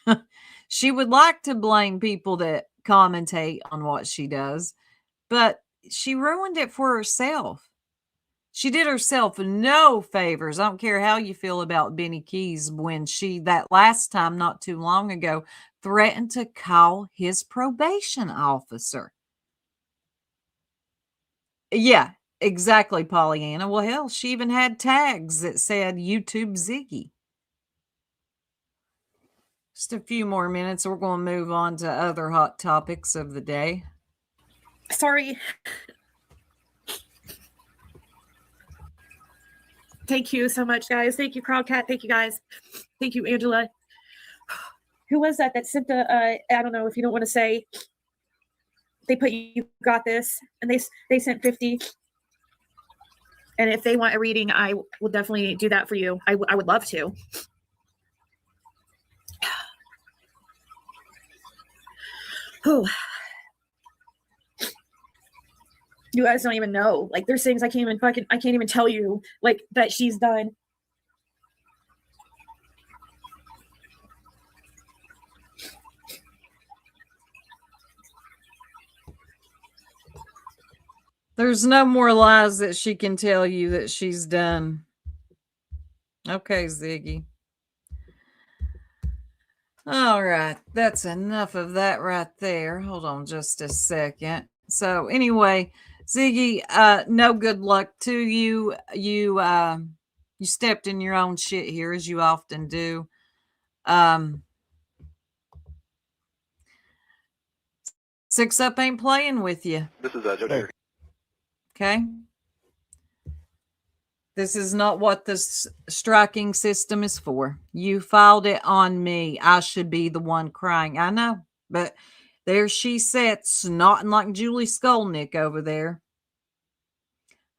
her. She would like to blame people that commentate on what she does, but she ruined it for herself. She did herself no favors. I don't care how you feel about Benny Keys when she, that last time not too long ago, threatened to call his probation officer. Yeah, exactly, Pollyanna. Well, hell, she even had tags that said YouTube Ziggy. Just a few more minutes. We're going to move on to other hot topics of the day. Sorry. Thank you so much, guys. Thank you, Crowdcat. Thank you, guys. Thank you, Angela. Who was that sent the, I don't know if you don't want to say, they put you got this, and they sent 50. And if they want a reading, I will definitely do that for you. I would love to. Oh, you guys don't even know. Like, there's things I can't even tell you, like, that she's done. There's no more lies that she can tell you that she's done. Okay, Ziggy. All right, that's enough of that right there. Hold on just a second. So anyway, Ziggy, no good luck to you. You stepped in your own shit here, as you often do. 6 Up ain't playing with you. This is Joe Duggar. Okay. This is not what this striking system is for. You filed it on me. I should be the one crying. I know, but there she sits, snotting like Julie Skolnick over there.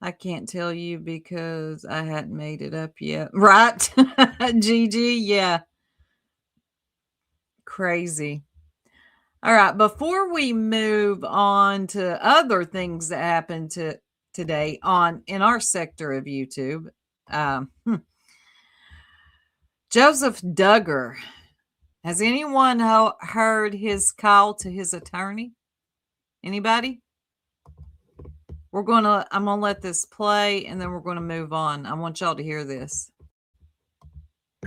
I can't tell you because I hadn't made it up yet. Right? Gigi, yeah. Crazy. All right, before we move on to other things that happened today in our sector of YouTube, Joseph Duggar. Has anyone heard his call to his attorney? Anybody? I'm gonna let this play, and then we're gonna move on. I want y'all to hear this.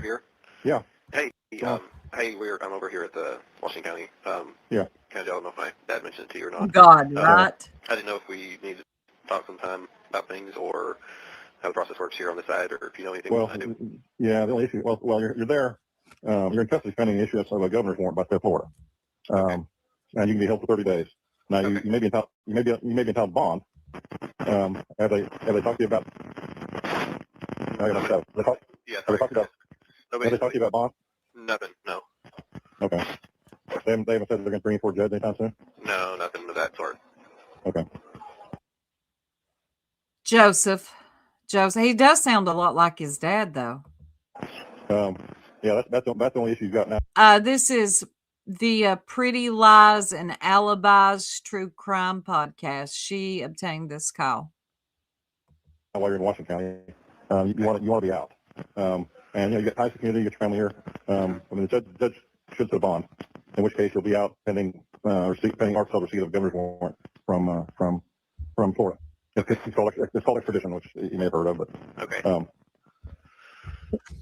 Here? Yeah. Hey, I'm over here at the Washington County. Yeah. I don't know if my dad mentioned it to you or Oh, not. God, right? I didn't know if we need to talk sometime about things or how the process works here on the side, or if you know anything. Well, yeah, the only issue, well, you're there. You're in custody pending the issuance of a governor's warrant by state of Florida. Okay. And you can be held for 30 days. Now, Okay. you may be entitled to bond. Have they talked to you about? Yeah, Have they talked to you about bond? Nothing. No. Okay. They haven't said they're going to bring you for a judge anytime soon? No, nothing of that sort. Okay. Joseph, he does sound a lot like his dad, though. Yeah, that's the only issue you've got now. This is the Pretty Lies and Alibis True Crime podcast. She obtained this call. While you're in Washington County, you want to be out. And you got ties to community, you got your family here. The judge should set a bond, in which case you'll be out pending Arkansas receipt of governor's warrant from Florida. It's called extradition, which you may have heard of, but Okay.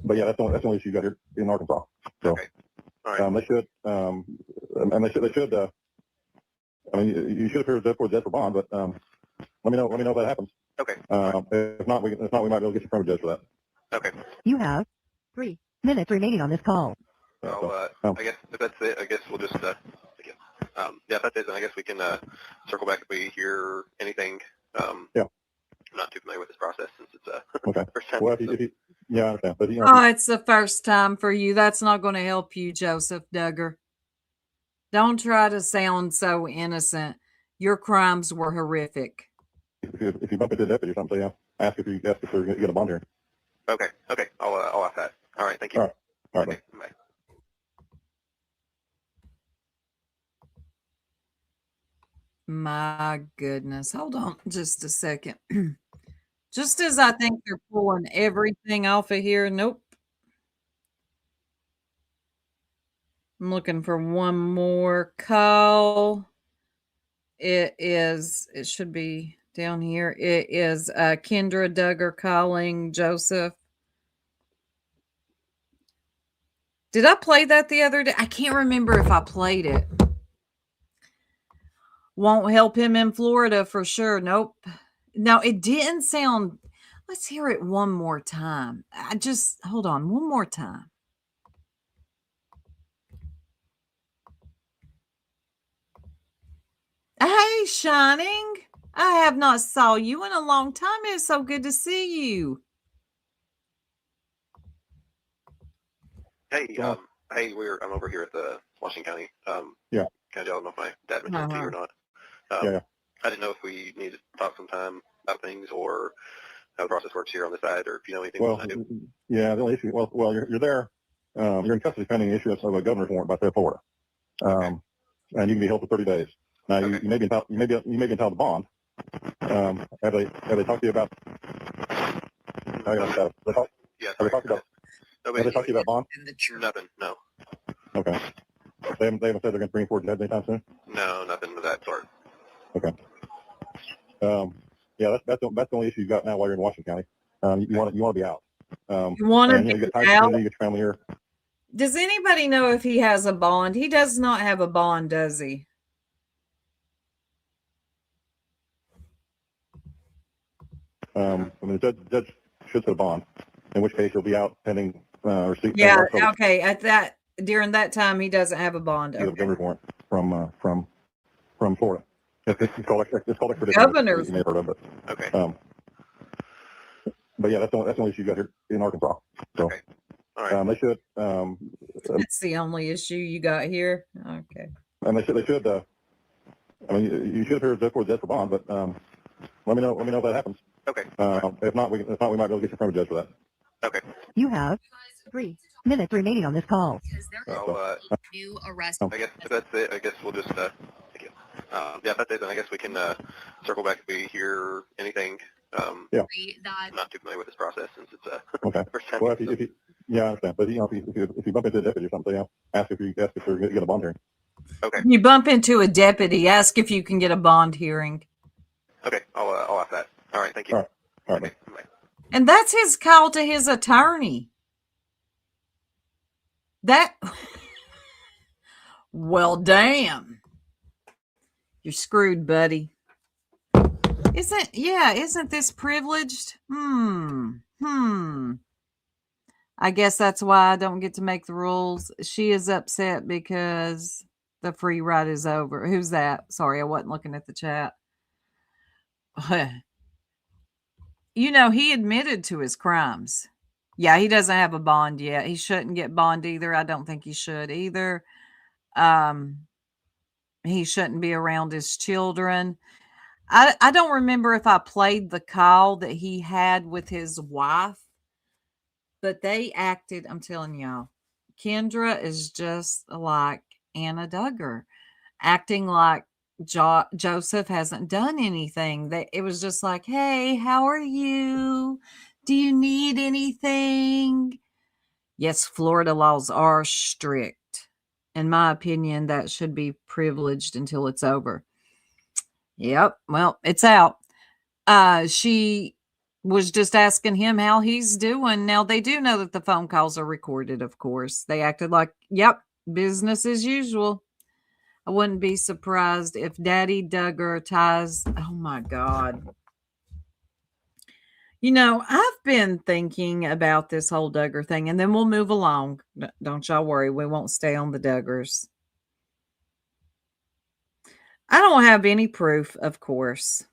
But yeah, that's the only issue you got here in Arkansas. So Okay. All right. they should. You should appear before the judge for bond, but let me know if that happens. Okay. If not, we might be able to get you in front of a judge for that. Okay. You have 3 minutes remaining on this call. I guess if that's it, I guess we'll just, if that's it, then I guess we can circle back if we hear anything. Yeah. I'm not too familiar with this process since it's Okay. first time. Well, yeah, I understand. But, It's the first time for you. That's not going to help you, Joseph Duggar. Don't try to sound so innocent. Your crimes were horrific. If you bump into a deputy or something, yeah, ask if they're going to get a bond here. Okay. I'll ask that. All right. Thank you. All right. Okay. Bye. My goodness. Hold on just a second. Just as I think they're pulling everything off of here. Nope. I'm looking for one more call. it should be down here. It is Kendra Duggar calling Joseph. Did I play that the other day? I can't remember if I played it. Won't help him in Florida for sure. Nope. No, it didn't sound. Let's hear it one more time. Hold on one more time. Hey, Shining. I have not saw you in a long time. It's so good to see you. Hey, I'm over here at the Washington County. Yeah. I don't know if my dad mentioned it to you or not. Yeah. I didn't know if we need to talk sometime about things or how the process works here on the side, or if you know anything. Well, yeah, the only issue. Well, you're there. You're in custody pending the issue of a governor's warrant by state of Florida, and you can be held for 30 days. Now, you may be entitled to bond. Have they talked to you about? Have they talked to you about bond? Nothing. No. Okay. They haven't said they're going to bring forward judge anytime soon. No, nothing of that sort. Okay. Yeah, that's the only issue you got now while you're in Washington County. You want to be out. You want to you be get out? You get family here. Does anybody know if he has a bond? He does not have a bond, does he? I mean, the judge should set a bond, in which case you'll be out pending receipt. Yeah. Okay. During that time, he doesn't have a bond. Okay. Governor's warrant from Florida. It's called extradition. Governor's. You may have heard of it. Okay. But yeah, that's the only issue you got here in Arkansas. So, okay. All right. They should. That's the only issue you got here. Okay. And they should. I mean, you should appear as for death for bond, but let me know if that happens. Okay. If not, we might be able to get you in front of a judge for that. Okay. You have 3 minutes remaining on this call. New arrest. I guess if that's it, I guess we'll just yeah, if that's it, then I guess we can circle back if we hear anything. Yeah. I'm not too familiar with this process since it's okay. first time. Well, if you yeah, I understand. But if you bump into a deputy or something, ask if they're going to get a bond hearing. Okay. You bump into a deputy, ask if you can get a bond hearing. Okay, I'll ask that. All right, thank you. All right. Okay, bye. And that's his call to his attorney. Well, damn. You're screwed, buddy. Isn't this privileged? I guess that's why I don't get to make the rules. She is upset because the free ride is over. Who's that? Sorry, I wasn't looking at the chat. He admitted to his crimes. Yeah, he doesn't have a bond yet. He shouldn't get bond either. I don't think he should either. He shouldn't be around his children. I don't remember if I played the call that he had with his wife, but they acted, I'm telling y'all, Kendra is just like Anna Duggar, acting like Joseph hasn't done anything. It was just like, hey, how are you? Do you need anything? Yes, Florida laws are strict. In my opinion, that should be privileged until it's over. Yep. Well, it's out. She was just asking him how he's doing. Now, they do know that the phone calls are recorded, of course. They acted like, yep, business as usual. I wouldn't be surprised if Daddy Duggar ties. Oh, my God. I've been thinking about this whole Duggar thing, and then we'll move along. Don't y'all worry. We won't stay on the Duggars. I don't have any proof, of course,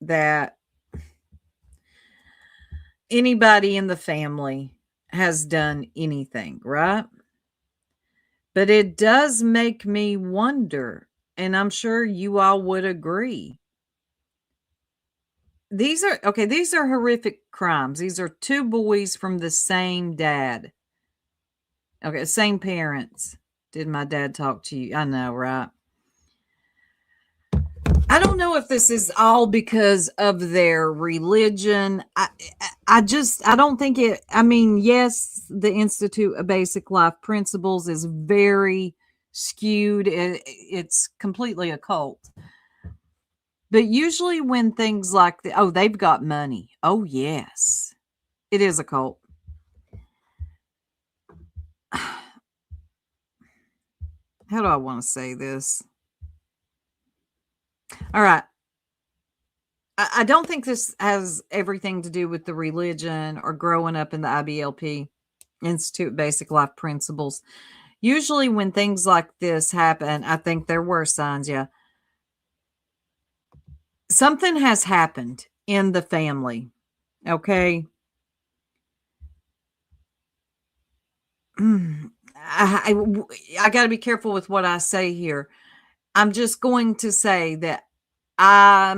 that anybody in the family has done anything, right? But it does make me wonder, and I'm sure you all would agree. These are horrific crimes. These are two boys from the same dad. Okay, same parents. Did my dad talk to you? I know, right? I don't know if this is all because of their religion. I don't think it. I mean, yes, the Institute of Basic Life Principles is very skewed. It's completely a cult. But usually when things like oh, they've got money. Oh, yes. It is a cult. How do I want to say this? All right. I don't think this has everything to do with the religion or growing up in the IBLP, Institute of Basic Life Principles. Usually when things like this happen, I think there were signs, yeah. Something has happened in the family, okay? I got to be careful with what I say here. I'm just going to say that I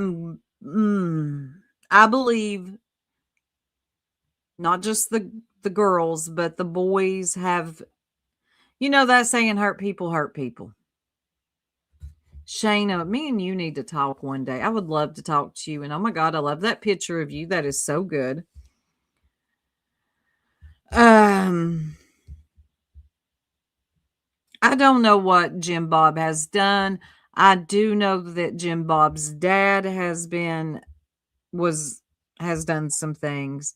believe not just the girls, but the boys have, that saying, hurt people hurt people. Shayna, me and you need to talk one day. I would love to talk to you. And oh my God, I love that picture of you. That is so good. I don't know what Jim Bob has done. I do know that Jim Bob's dad has done some things.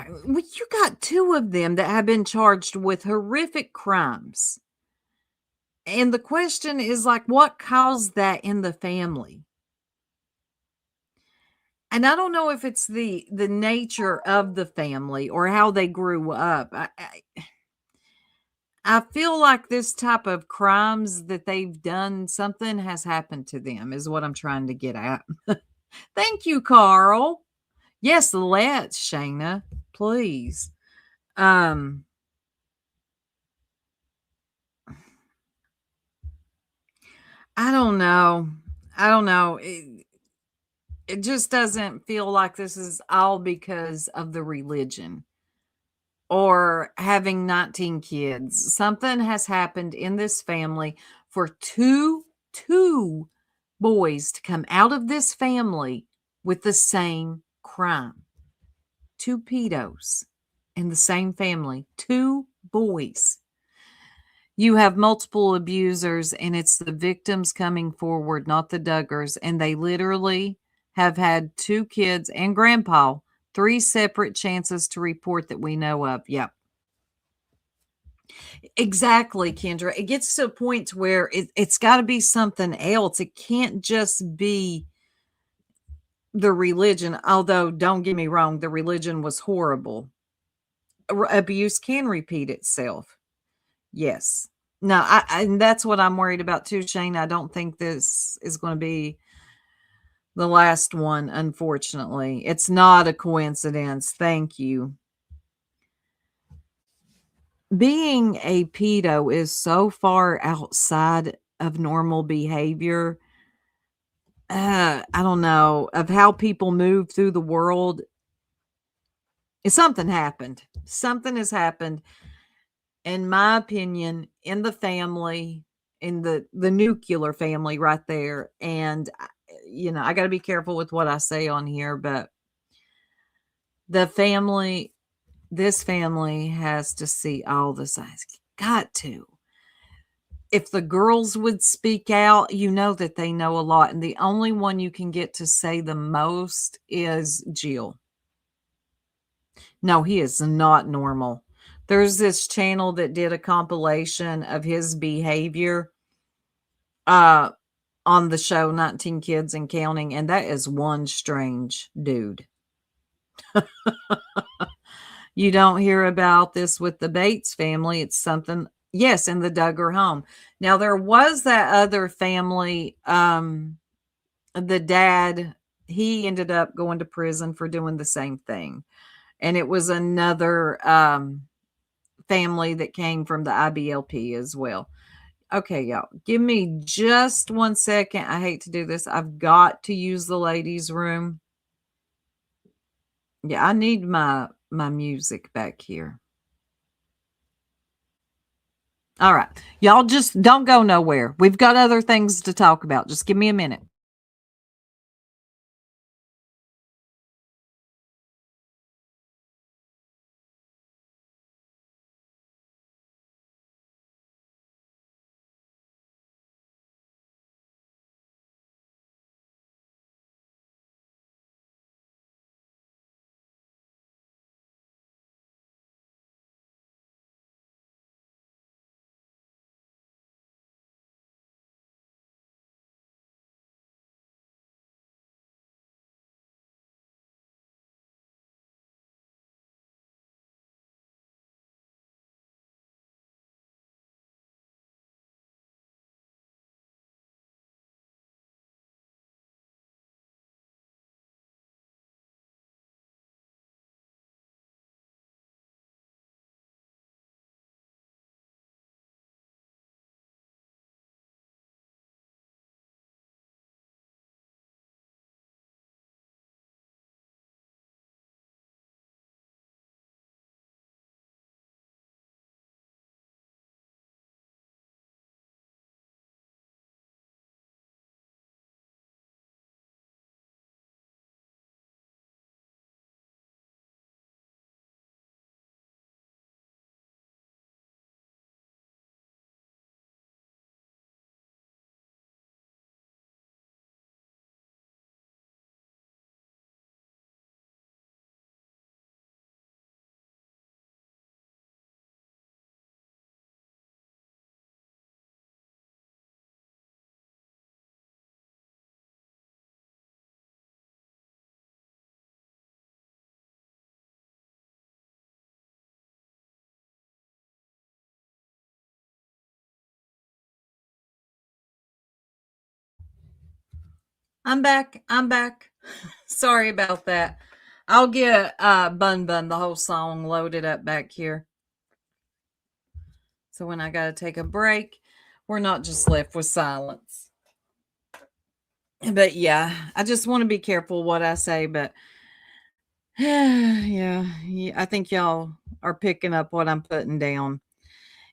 You got two of them that have been charged with horrific crimes. And the question is like, what caused that in the family? And I don't know if it's the nature of the family or how they grew up. I feel like this type of crimes that they've done, something has happened to them, is what I'm trying to get at. Thank you, Carl. Yes, let's, Shayna, please. I don't know. It just doesn't feel like this is all because of the religion or having 19 kids. Something has happened in this family for two boys to come out of this family with the same crime. Two pedos in the same family, two boys. You have multiple abusers, and it's the victims coming forward, not the Duggars. And they literally have had two kids and grandpa, 3 separate chances to report that we know of. Yep. Exactly, Kendra. It gets to a point where it's got to be something else. It can't just be the religion, although don't get me wrong, the religion was horrible. Abuse can repeat itself. Yes. No, and that's what I'm worried about too, Shane. I don't think this is going to be the last one, unfortunately. It's not a coincidence. Thank you. Being a pedo is so far outside of normal behavior. I don't know, of how people move through the world. Something happened. Something has happened, in my opinion, in the family, in the nuclear family right there. And, I got to be careful with what I say on here, but this family has to see all the signs. Got to. If the girls would speak out, that they know a lot. And the only one you can get to say the most is Jill. No, he is not normal. There's this channel that did a compilation of his behavior on the show 19 Kids and Counting, and that is one strange dude. You don't hear about this with the Bates family. It's something, yes, in the Duggar home. Now, there was that other family, the dad, he ended up going to prison for doing the same thing. And it was another family that came from the IBLP as well. Okay, y'all, give me just 1 second. I hate to do this. I've got to use the ladies' room. Yeah, I need my music back here. All right. Y'all just don't go nowhere. We've got other things to talk about. Just give me a minute. I'm back. I'm back. Sorry about that. I'll get Bun Bun the whole song loaded up back here. So when I gotta take a break, we're not just left with silence. But yeah, I just want to be careful what I say, but yeah, I think y'all are picking up what I'm putting down.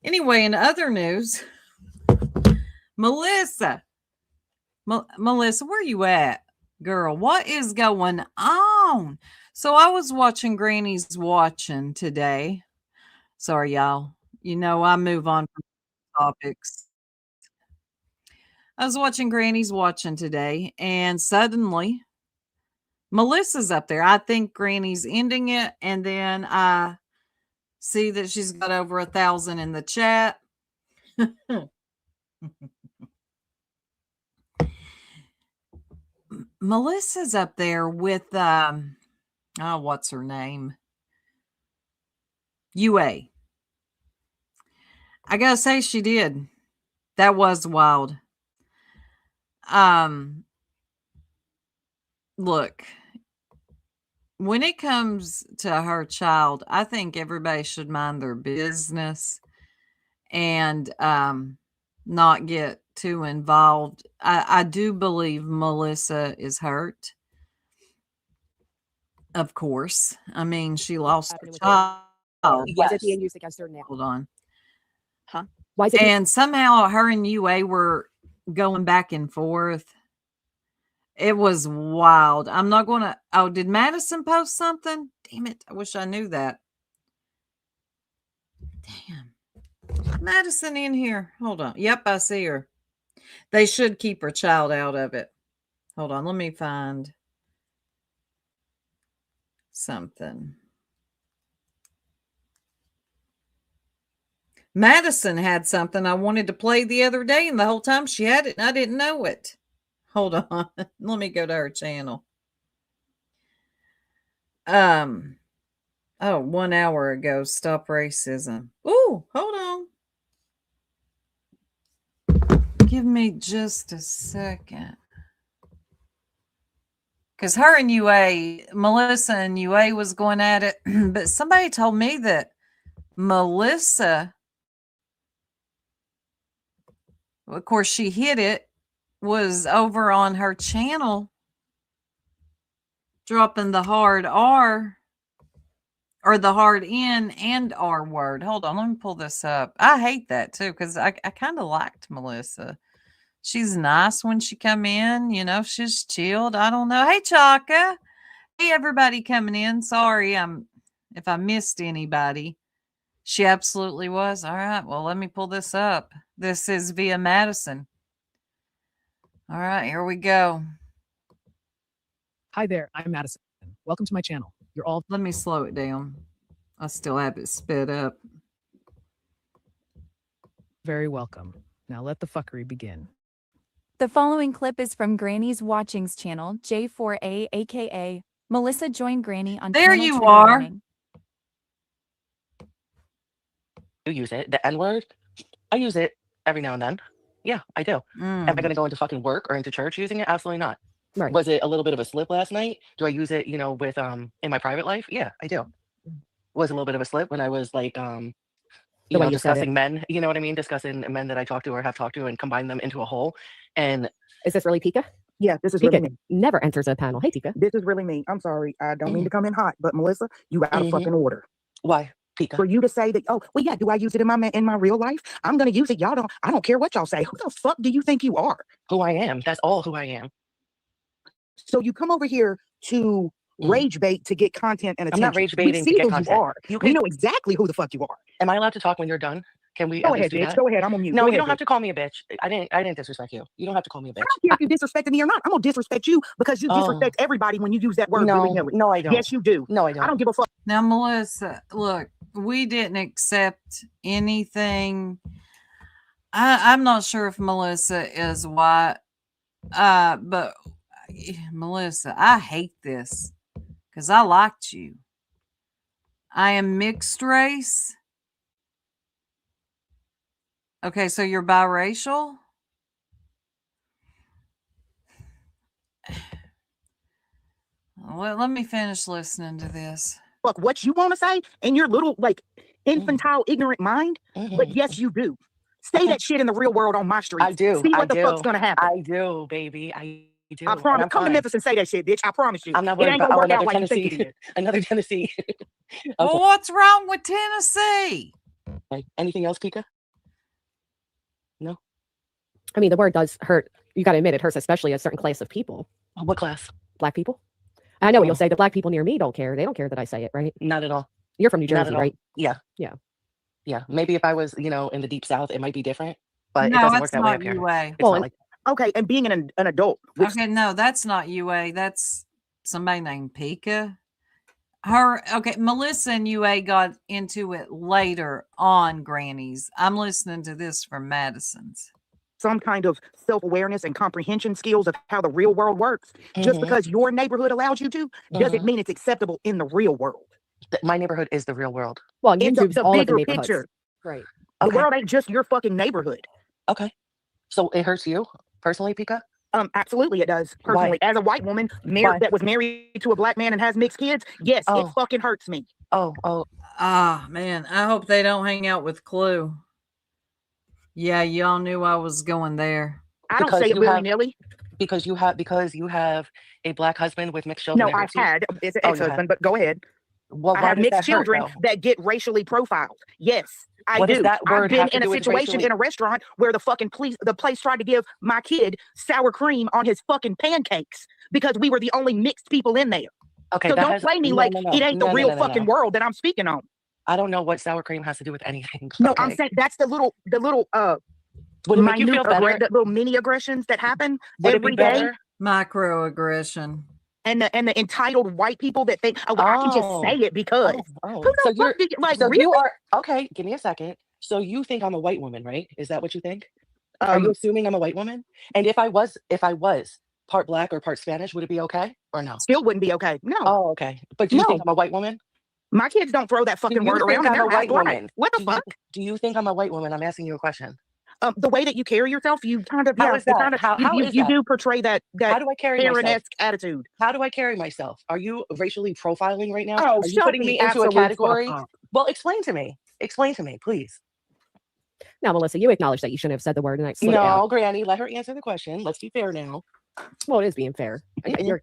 Anyway, in other news, Melissa, Melissa, where you at, girl? What is going on? So I was watching Granny's watching today. Sorry, y'all. You know I move on from topics. I was watching Granny's watching today, and suddenly Melissa's up there. I think Granny's ending it, and then I see that she's got over 1,000 in the chat. Melissa's up there with what's her name? UA. I gotta say she did. That was wild. Look, when it comes to her child, I think everybody should mind their business and not get too involved. I do believe Melissa is hurt. Of course. I mean, she lost her child. Why is it being used against her now? Hold on. Huh? Why is it? And somehow her and UA were going back and forth. It was wild. I'm not going to. Oh, did Madison post something? Damn it. I wish I knew that. Damn. Madison in here. Hold on. Yep, I see her. They should keep her child out of it. Hold on. Let me find something. Madison had something I wanted to play the other day, and the whole time she had it, and I didn't know it. Hold on. Let me go to her channel. 1 hour ago, stop racism. Ooh, hold on. Give me just a second. Because her and UA, Melissa and UA was going at it, but somebody told me that Melissa, of course, she hit it, was over on her channel dropping the hard R or the hard N and R word. Hold on, let me pull this up. I hate that too because I kind of liked Melissa. She's nice when she come in, you know, she's chilled. I don't know. Hey, Chaka. Hey, everybody coming in. Sorry, if I missed anybody. She absolutely was. All right, well, let me pull this up. This is via Madison. All right, here we go. Hi there, I'm Madison. Welcome to my channel. You're all. Let me slow it down. I still have it sped up. Very welcome. Now let the fuckery begin. The following clip is from Granny's Watchings channel, J4A, aka Melissa joined Granny on There channel you Trigger are. Warning. You use it, the N word. I use it every now and then. Yeah, I do. Am I going to go into fucking work or into church using it? Absolutely not. Right. Was it a little bit of a slip last night? Do I use it, you know, with in my private life? Yeah, I do. Was a little bit of a slip when I was like you know, discussing men, you know what I mean? Discussing men that I talk to or have talked to and combine them into a whole. And Is this really Pika? Yeah, this is Pika really me. never enters a panel. Hey, Pika. This is really me. I'm sorry. I don't mean to come in hot, but Melissa, you out of fucking order. Why? Pika. For you to say that, oh, well, yeah, do I use it in my real life? I'm gonna use it. I don't care what y'all say. Who the fuck do you think you are? Who I am. That's all who I am. So you come over here to rage bait to get content and attention. I'm not rage baiting to see get who content. you are. We know exactly who the fuck you are. Am I allowed to talk when you're done? Can we Go at least ahead, do bitch. that? Go ahead. I'm on mute. No, Go you ahead, don't have bitch. to call me a bitch. I didn't disrespect you. You don't have to call me a bitch. I don't care if you disrespected me or not. I'm gonna disrespect you because you disrespect everybody when you use that word willy-nilly. No, I don't. Yes, you do. No, I don't. I don't give a fuck. Now, Melissa, look, we didn't accept anything. I'm not sure if Melissa is white, but Melissa, I hate this because I liked you. I am mixed race. Okay, so you're biracial? Well, let me finish listening to this. Fuck what you want to say in your little, like, infantile, ignorant mind. But yes, you do. Say that shit in the real world on my streets. I do. See I what the fuck's do. gonna happen. I do, baby. I do. I And promise. I'm Come to fine. Memphis and say that shit, bitch. I promise you. I'm not It worried ain't about gonna work out another like you think Tennessee. it is. Another Tennessee. Well, Okay. what's wrong with Tennessee? Okay. Anything else, Pika? No. I mean, the word does hurt. You got to admit, it hurts, especially a certain class of people. What class? Black people. I know what you'll say. The black people near me don't care. They don't care that I say it, right? Not at all. You're from New Not Jersey, at all. right? Yeah. Yeah. Yeah. Maybe if I was, in the deep South, it might be different, but it No, doesn't work that's that way not up here. UA. It's not like Okay, and being an adult. Which, Okay, no, that's not UA. That's somebody named Pika. Melissa and UA got into it later on Granny's. I'm listening to this from Madison's. some kind of self-awareness and comprehension skills of how the real world works. Just because your neighborhood allows you to, doesn't mean it's acceptable in the real world. My neighborhood is the real world. Well, In YouTube's the all of the bigger neighborhoods. picture. Right. The Okay. world ain't just your fucking neighborhood. Okay. So it hurts you personally, Pika? Absolutely it does. Personally, as a white woman that was married to a black man and has mixed kids, yes, it fucking hurts me. Ah, man, I hope they don't hang out with Clue. Yeah, y'all knew I was going there. I don't say it willy-nilly. Because you have a black husband with mixed children. No, I've had. It's an ex-husband, but go ahead. Well, I why have does mixed that hurt, children though? that get racially profiled. Yes, I What do. does that I've word been have to in a do with situation racially? in a restaurant where the place tried to give my kid sour cream on his fucking pancakes because we were the only mixed people in there. Okay, So that don't has play me no, like no, no. it ain't the No, no, real no, no, fucking no. world that I'm speaking on. I don't know what sour cream has to do with anything. No, okay. I'm saying that's the little Would it make you feel better? the little mini aggressions that happen Would it be every day. better? Microaggression. And the entitled white people that think, I can just say it because. Who the So fuck did you like? so Really? you are okay. Give me a second. So you think I'm a white woman, right? Is that what you think? Are you assuming I'm a white woman? And if I was part black or part Spanish, would it be okay or no? Still wouldn't be okay. No. Oh, okay. But do you think I'm a white woman? My kids don't throw that fucking word around. I'm a And white they're woman. What the fuck? Do you think I'm a white woman? I'm asking you a question. The way that you carry yourself, you kind of How is that? How is you that? do portray that How do I carry myself? Karen-esque attitude. How do I carry myself? Are you racially profiling right now? Oh, Are you shut putting the me into a absolute fuck category? up. Well, explain to me. Explain to me, please. Now, Melissa, you acknowledge that you shouldn't have said the word and I slipped No, out. Granny, let her answer the question. Let's be fair now. Well, it is being fair.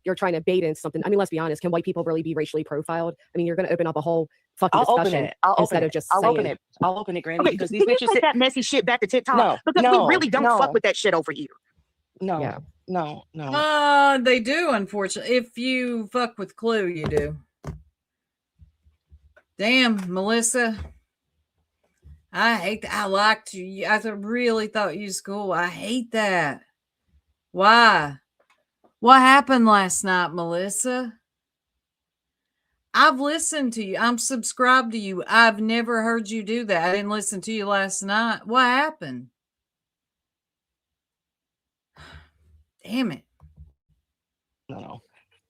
You're trying to bait in something. I mean, let's be honest. Can white people really be racially profiled? I mean, you're going to open up a whole fucking discussion instead of just I'll saying open it. I'll open it, Granny, Okay, because can these you bitches take that messy shit back to TikTok? No, because no, we really don't no. fuck with that shit over here. No, Yeah. no. They do, unfortunately. If you fuck with Clue, you do. Damn, Melissa. I hate that. I liked you. I really thought you was cool. I hate that. Why? What happened last night, Melissa? I've listened to you. I'm subscribed to you. I've never heard you do that. I didn't listen to you last night. What happened? Damn it. No.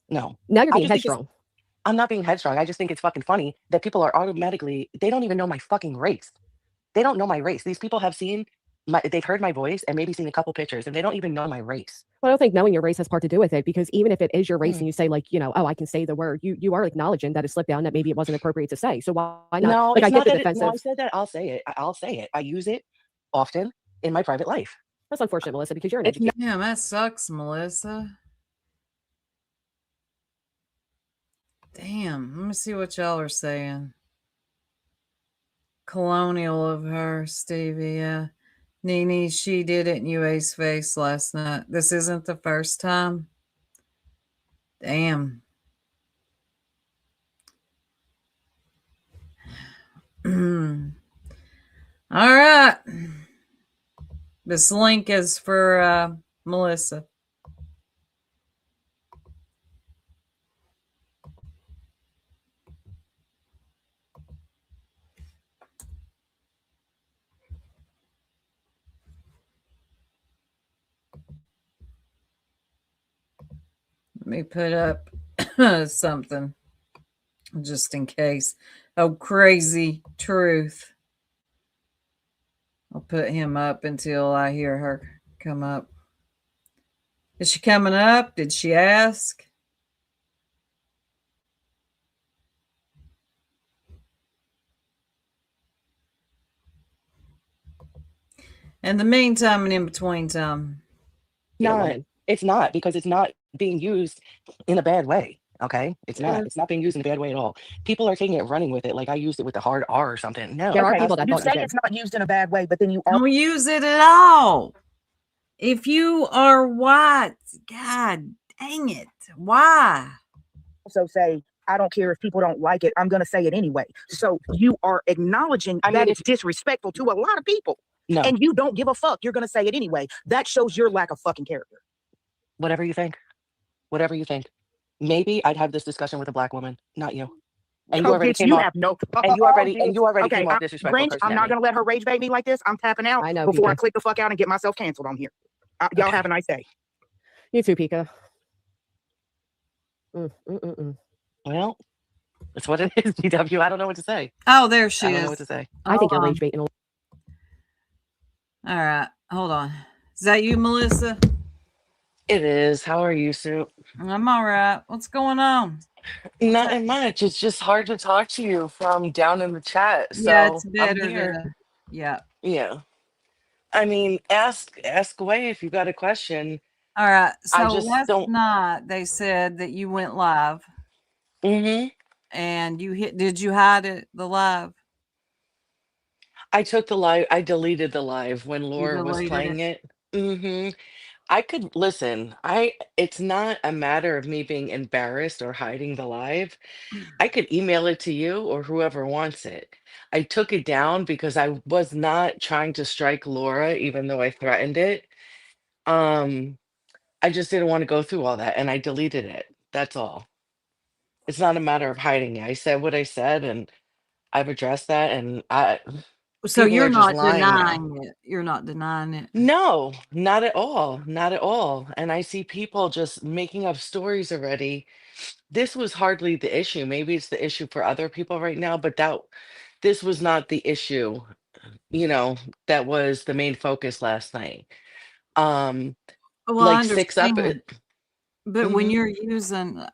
Now you're being headstrong. I'm not being headstrong. I just think it's fucking funny that people are automatically, they don't even know my fucking race. They don't know my race. These people have they've heard my voice and maybe seen a couple pictures and they don't even know my race. Well, I don't think knowing your race has part to do with it because even if it is your race and you say like, oh, I can say the word, you are acknowledging that it slipped down that maybe it wasn't appropriate to say. So why not? No, like, it's I get not the that defensive. no, I said that. I'll say it. I'll say it. I use it often in my private life. That's unfortunate, Melissa, because you're an educator. Yeah, that sucks, Melissa. Damn, let me see what y'all are saying. Colonial of her, Stevie. Yeah. Nene, she did it in UA's face last night. This isn't the first time. Damn. All right. This link is for Melissa. Let me put up something just in case. Oh, crazy truth. I'll put him up until I hear her come up. Is she coming up? Did she ask? In the meantime and in between time. Not. It's not because it's not being used in a bad way. Okay, it's not. Yeah. It's not being used in a bad way at all. People are taking it, running with it, like I used it with the hard R or something. No, There are Okay, people that you don't say use it. it's not used in a bad way, but then you Don't use it at all. If you are white, God dang it. Why? also say, I don't care if people don't like it, I'm going to say it anyway. So you are acknowledging I that mean, it's disrespectful to a lot of people. no, And you don't give a fuck. You're going to say it anyway. That shows your lack of fucking character. whatever you think, whatever you think. Maybe I'd have this discussion with a black woman, not you. And you Oh, already bitch, came you off, have no. and you already Okay, came off disrespectful, Grinch, cursing I'm at not me. going to let her rage bait me like this. I'm tapping out I know, before I Pika. click the fuck out and get myself canceled on here. Y'all Okay. have a nice day. You too, Pika. Well, it's what it is, DW. I don't know what to say. Oh, there she I is. don't know what to say. I think Hold you're on. rage baiting. All right. Hold on. Is that you, Melissa? It is. How are you, Sue? I'm all right. What's going on? Nothing much. It's just hard to talk to you from down in the chat. Yeah, it's So I'm better here. to. Yeah. Yeah. I mean, ask away if you got a question. All right. I So just last don't. night they said that you went live Mm-hmm. and did you hide it, the live? I took the live. I deleted the live when You Laura was deleted it? playing it. Mm-hmm. I could listen. It's not a matter of me being embarrassed or hiding the live. I could email it to you or whoever wants it. I took it down because I was not trying to strike Laura, even though I threatened it. Um, I just didn't want to go through all that and I deleted it. That's all. It's not a matter of hiding it. I said what I said and I've addressed that and So people you're are just not lying now. denying it. You're not denying it. No, not at all. Not at all. And I see people just making up stories already. This was hardly the issue. Maybe it's the issue for other people right now, but this was not the issue, that was the main focus last night. Well, I Like 6 up. understand. But when Mhm. you're using,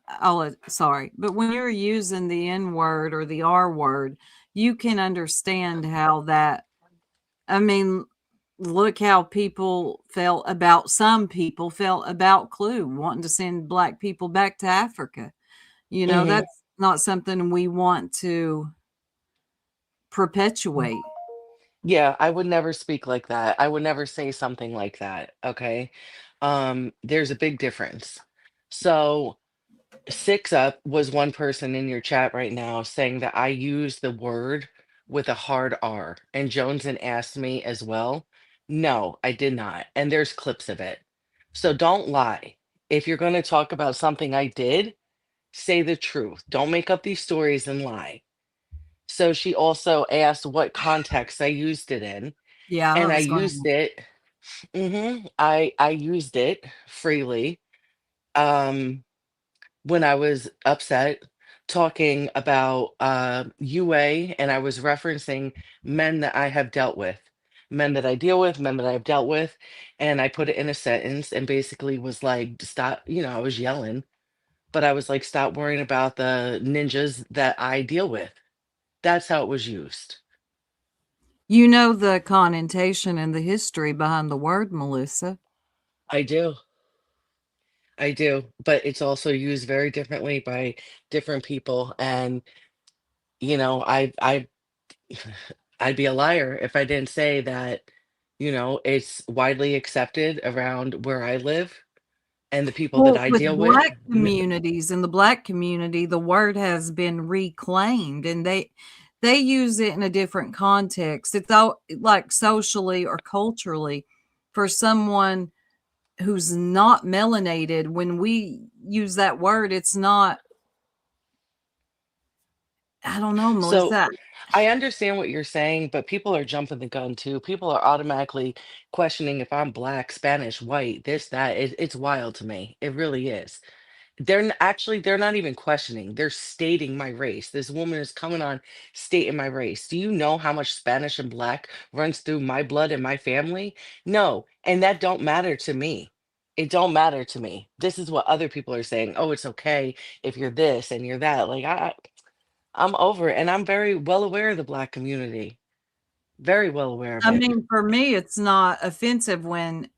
sorry, but when you're using the N word or the R word, you can understand how that, I mean, look how some people felt about Clue wanting to send black people back to Africa. Mhm. That's not something we want to perpetuate. Yeah, I would never speak like that. I would never say something like that, okay? There's a big difference. So 6 up was one person in your chat right now saying that I use the word with a hard R, and Joneson asked me as well. No, I did not. And there's clips of it. So don't lie. If you're going to talk about something I did, say the truth. Don't make up these stories and lie. So she also asked what context I used it in, Yeah, I and I was going used it. I used it freely. Um, when I was upset talking about UA, and I was referencing men that I have dealt with, men that I deal with, men that I've dealt with, and I put it in a sentence and basically was like, stop, I was yelling, but I was like, stop worrying about the ninjas that I deal with. That's how it was used. You know the connotation and the history behind the word, Melissa. I do. I do, but it's also used very differently by different people. And, I I'd be a liar if I didn't say that, it's widely accepted around where I live and the people that Well, I with deal with. black communities, in the black community, the word has been reclaimed and they use it in a different context. It's all like socially or culturally for someone who's not melanated. When we use that word, it's not, I don't know, So Melissa. I understand what you're saying, but people are jumping the gun too. People are automatically questioning if I'm black, Spanish, white, this, that. It's wild to me. It really is. They're not even questioning. They're stating my race. This woman is coming on stating my race. Do you know how much Spanish and black runs through my blood and my family? No, and that don't matter to me. It don't matter to me. This is what other people are saying. Oh, it's okay if you're this and you're that. Like I'm over it, and I'm very well aware of the black community. Very well aware of I it. mean, for me, it's not offensive when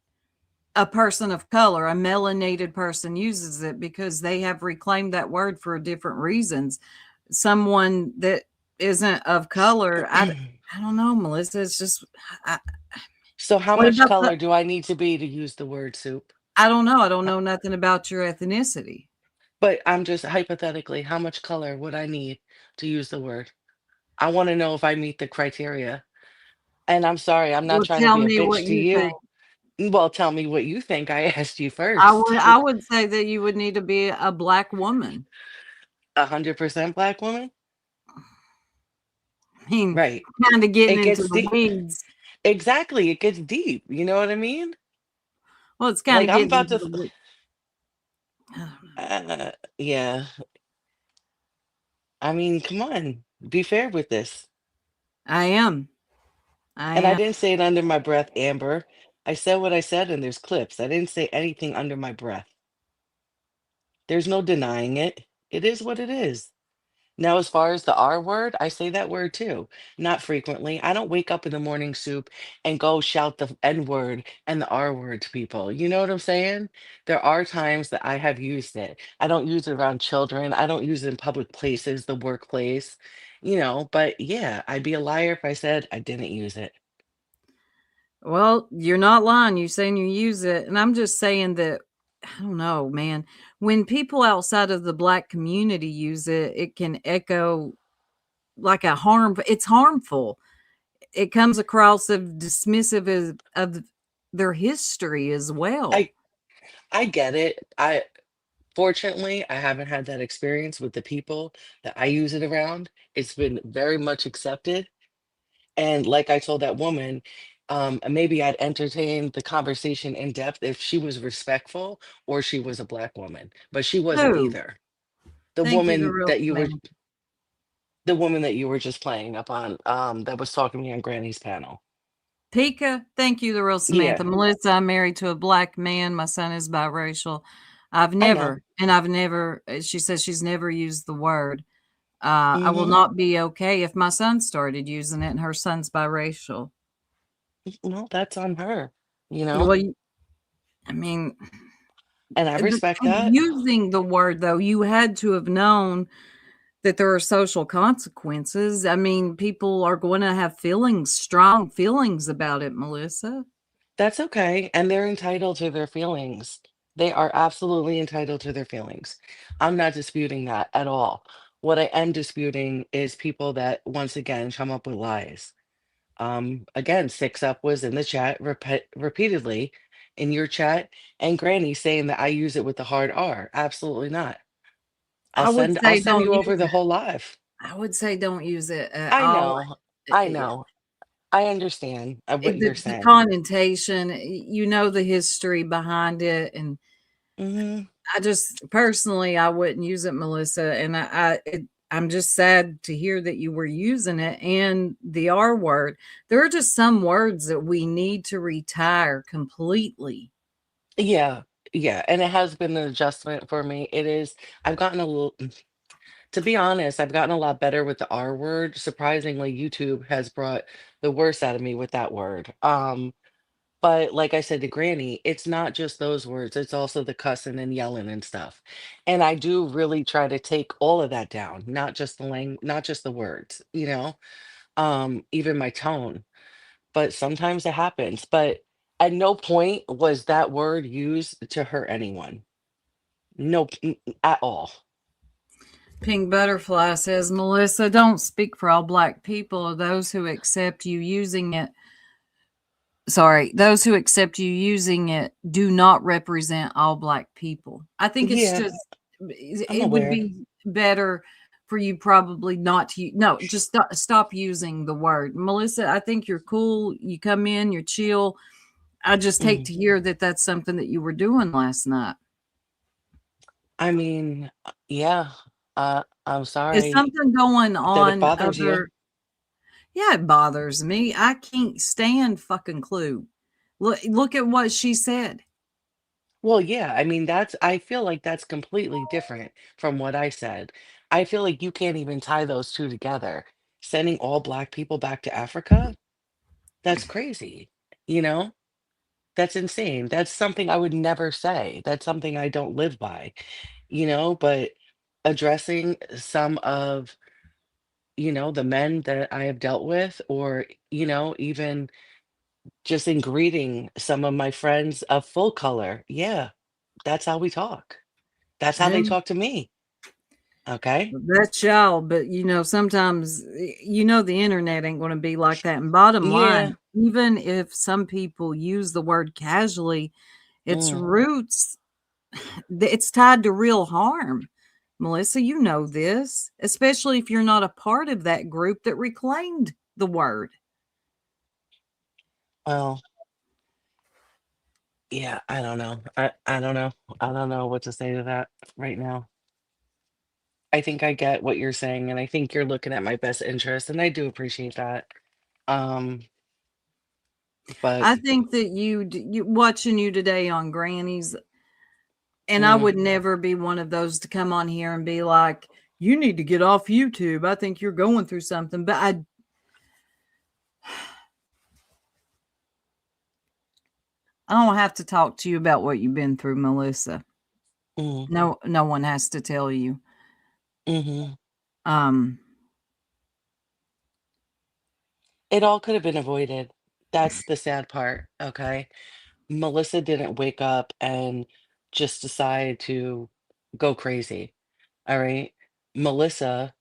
a person of color, a melanated person uses it because they have reclaimed that word for different reasons. Someone that isn't of color, I don't know, Melissa. It's just, I, So how what much about color the? do I need to be to use the word soup? I don't know. I don't Uh, know nothing about your ethnicity. But I'm just hypothetically, how much color would I need to use the word? I want to know if I meet the criteria. And I'm sorry, I'm not Well, trying to tell be a me what bitch to you think. you. Well, tell me what you think. I asked you I first. would, I would say that you would need to be a black woman. 100% black woman? I mean, Right. kind of getting It into gets the deep. weeds. Exactly. It gets deep. You know what I mean? Well, it's kind Like of I'm getting about into to, the weeds. yeah. I mean, come on. Be fair with this. I am. I And I am. didn't say it under my breath, Amber. I said what I said, and there's clips. I didn't say anything under my breath. There's no denying it. It is what it is. Now, as far as the R word, I say that word too. Not frequently. I don't wake up in the morning soup and go shout the N word and the R word to people. You know what I'm saying? There are times that I have used it. I don't use it around children. I don't use it in public places, the workplace, but yeah, I'd be a liar if I said I didn't use it. Well, you're not lying. You're saying you use it. And I'm just saying that, I don't know, man. When people outside of the black community use it, it can echo like a harm. It's harmful. It comes across as dismissive of their history as well. I I get it. I Fortunately, I haven't had that experience with the people that I use it around. It's been very much accepted. And like I told that woman, maybe I'd entertain the conversation in depth if she was respectful or she was a black woman, but she wasn't Who? either. The Thank you, the woman real that you were, man. the woman that you were just playing up on, that was talking to me on Granny's panel. Pika, thank you, the real Samantha. Yeah, Melissa, I'm married to a black man. My son is biracial. I know. I've never, she says she's never used the word. I will Hmm. not be okay if my son started using it and her son's biracial. Well, that's on her, you know, Well, I mean, and I but respect for that. using the word, though, you had to have known that there are social consequences. I mean, people are going to have feelings, strong feelings about it, Melissa. That's okay. And they're entitled to their feelings. They are absolutely entitled to their feelings. I'm not disputing that at all. What I am disputing is people that once again come up with lies. Again, Six Up was in the chat repeatedly in your chat, and Granny saying that I use it with the hard R. Absolutely not. I would I'll say send don't you use over the it. whole live. I would say don't use it at I all. know. I know. I understand what you're The saying. connotation, you know, the history behind it, and Hmm. I just personally, I wouldn't use it, Melissa, and I'm just sad to hear that you were using it and the R word. There are just some words that we need to retire completely. Yeah, yeah, and it has been an adjustment for me. I've gotten a little, to be honest, I've gotten a lot better with the R word. Surprisingly, YouTube has brought the worst out of me with that word. But like I said to Granny, it's not just those words, it's also the cussing and yelling and stuff. And I do really try to take all of that down, not just the words, even my tone. But sometimes it happens. But at no point was that word used to hurt anyone. No, at all. Pink Butterfly says, Melissa, don't speak for all black people or those who accept you using it. Sorry, those who accept you using it do not represent all black people. I think it's Yeah, just, I'm it would aware. be better for you probably not to, no, just stop using the word. Melissa, I think you're cool. You come in, you're chill. I just hate Mm. to hear that that's something that you were doing last night. I mean, yeah, I'm Is sorry something going that it on bothers you. other? Yeah, it bothers me. I can't stand fucking Clue. Look at what she said. Well, yeah, I mean, I feel like that's completely different from what I said. I feel like you can't even tie those two together. Sending all black people back to Africa? That's crazy. You know, that's insane. That's something I would never say. That's something I don't live by, but addressing some of, the men that I have dealt with, or, even just in greeting some of my friends of full color. Yeah, that's how we talk. That's how they Yeah. talk to me. Okay. That's y'all, but sometimes the internet ain't gonna be like that. And bottom Yeah. line, even if some people use the word casually, its Mm. roots, it's tied to real harm. Melissa, you know this, especially if you're not a part of that group that reclaimed the word. Well, yeah, I don't know. I don't know. I don't know what to say to that right now. I think I get what you're saying, and I think you're looking at my best interest, and I do appreciate that. Um, but I think that you watching you today on Granny's, and I mm, would never be one of those to come on here and be like, "You need to get off YouTube. I think you're going through something." But I don't have to talk to you about what you've been through, Melissa. mm, No one has to tell you. mhm. Um, It all could have been avoided. That's the sad part, okay? Melissa didn't wake up and just decide to go crazy, all right? Melissa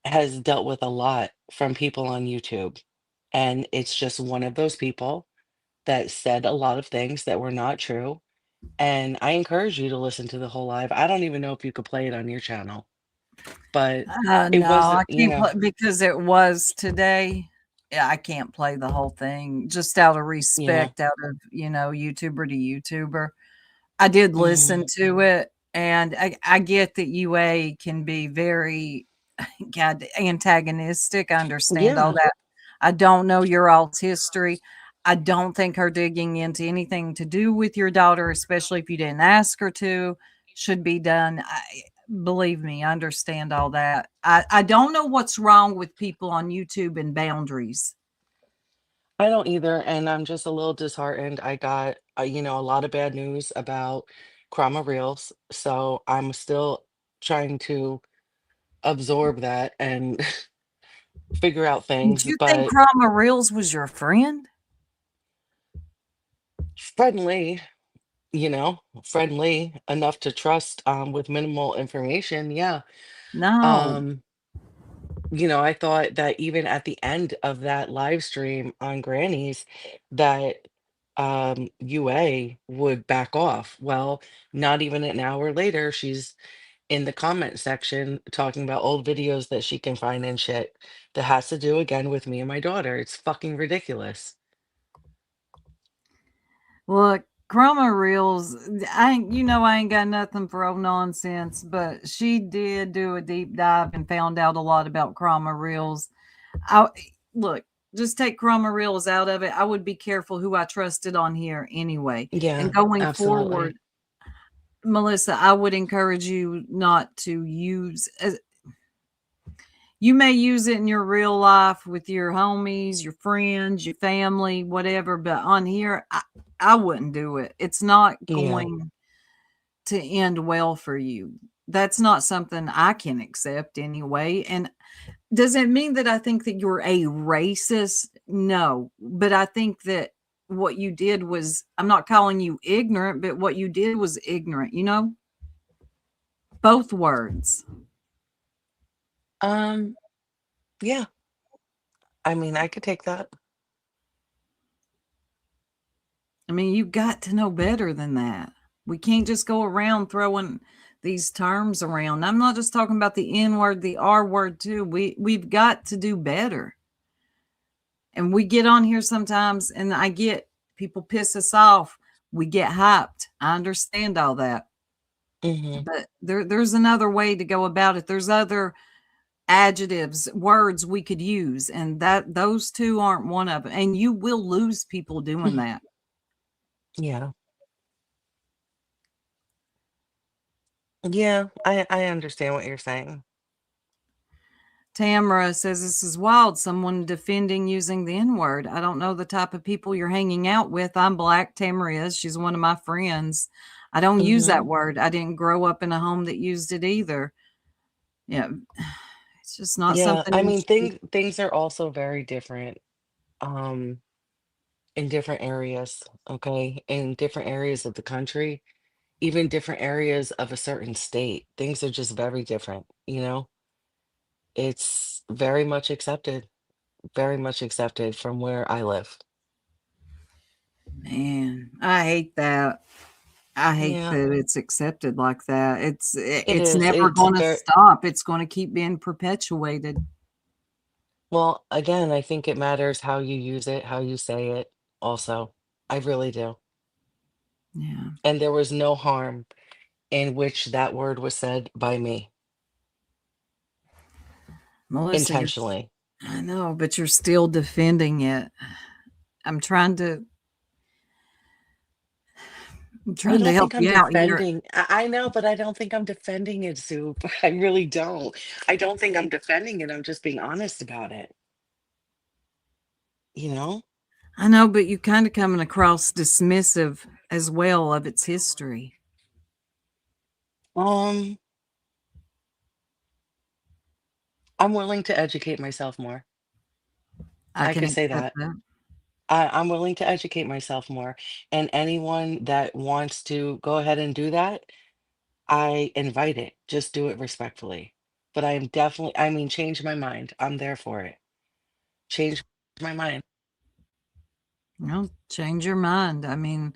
has dealt with a lot from people on YouTube, and it's just one of those people that said a lot of things that were not true, and I encourage you to listen to the whole live. I don't even know if you could play it on your channel, but it no, I wasn't, can't play because it was today. Yeah, I can't play the whole thing just out of yeah. respect, out of YouTuber to YouTuber. I did listen Mhm. to it, and I get that UA can be very God, antagonistic. I understand all Yeah. that. I don't know your all's history. I don't think her digging into anything to do with your daughter, especially if you didn't ask her to, should be done. Believe me, I understand all that. I don't know what's wrong with people on YouTube and boundaries. I don't either, and I'm just a little disheartened. I got, a lot of bad news about Krama Reels, so I'm still trying to absorb that and figure out Did things, you think but Krama Reels was your friend? friendly, friendly enough to trust with minimal information. Yeah. No. Um, I thought that even at the end of that live stream on Granny's, that UA would back off. Well, not even an hour later, she's in the comment section talking about old videos that she can find and shit that has to do again with me and my daughter. It's fucking ridiculous. Look, Chroma Reels, I ain't got nothing for old nonsense, but she did do a deep dive and found out a lot about Chroma Reels. I look, just take Chroma Reels out of it. I would be careful who I trusted on here anyway. And Yeah, going absolutely. forward, Melissa, I would encourage you not to use you may use it in your real life with your homies, your friends, your family, whatever, but on here, I wouldn't do it. It's not Yeah. going to end well for you. That's not something I can accept anyway. And does it mean that I think that you're a racist? No, but I think that what you did was, I'm not calling you ignorant, but what you did was ignorant, both words. Um, yeah. I mean, I could take that. I mean, you got to know better than that. We can't just go around throwing these terms around. I'm not just talking about the N word, the R word too. We've got to do better. And we get on here sometimes, and I get people piss us off. We get hyped. I understand all that, Hmm. but there's another way to go about it. There's other adjectives, words we could use, and that those two aren't one of them. And you will lose people doing that. Yeah. Yeah, I understand what you're saying. Tamara says this is wild. Someone defending using the N-word. I don't know the type of people you're hanging out with. I'm black. Tamara is. She's one of my friends. I don't use that word. I didn't grow up in a home that used it either. Yeah. It's just not Yeah, something I you mean should. things are also very different in different areas, okay? In different areas of the country, even different areas of a certain state. Things are just very different, you know? It's very much accepted from where I live. Man, I hate that. I hate Yeah, that it's accepted like that. it It's is. never It's going to very stop. It's going to keep being perpetuated. well, again, I think it matters how you use it, how you say it also. I really do. Yeah. And there was no harm in which that word was said by me Melissa, intentionally. I know, but you're still defending it. I'm trying to I don't help think I'm you out. defending. I know, but I don't think I'm defending it, Soup. I really don't. I don't think I'm defending it. I'm just being honest about it. You know? I know, but you're kind of coming across dismissive as well of its history. Um, I'm willing to educate myself more. I I can could say accept that. that. I'm willing to educate myself more. And anyone that wants to go ahead and do that, I invite it. Just do it respectfully. But I am definitely, I mean, change my mind. I'm there for it. Change my mind. Change your mind. I mean,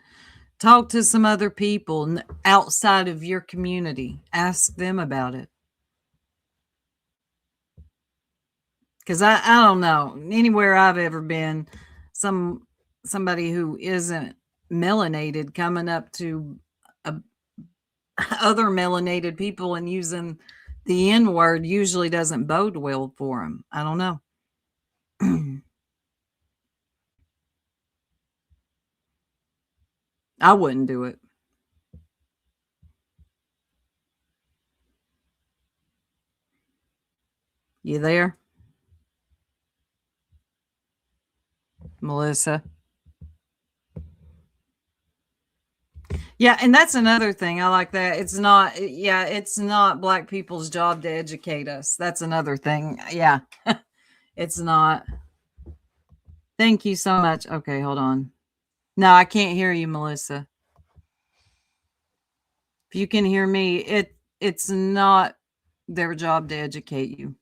talk to some other people outside of your community. Ask them about it. Because I don't know. Anywhere I've ever been, somebody who isn't melanated coming up to other melanated people and using the N word usually doesn't bode well for them. I don't know. I wouldn't do it. You there, Melissa? Yeah, and that's another thing. I like that. It's not black people's job to educate us. That's another thing. Yeah. It's not. Thank you so much. Okay, hold on. No, I can't hear you, Melissa. If you can hear me, it's not their job to educate you.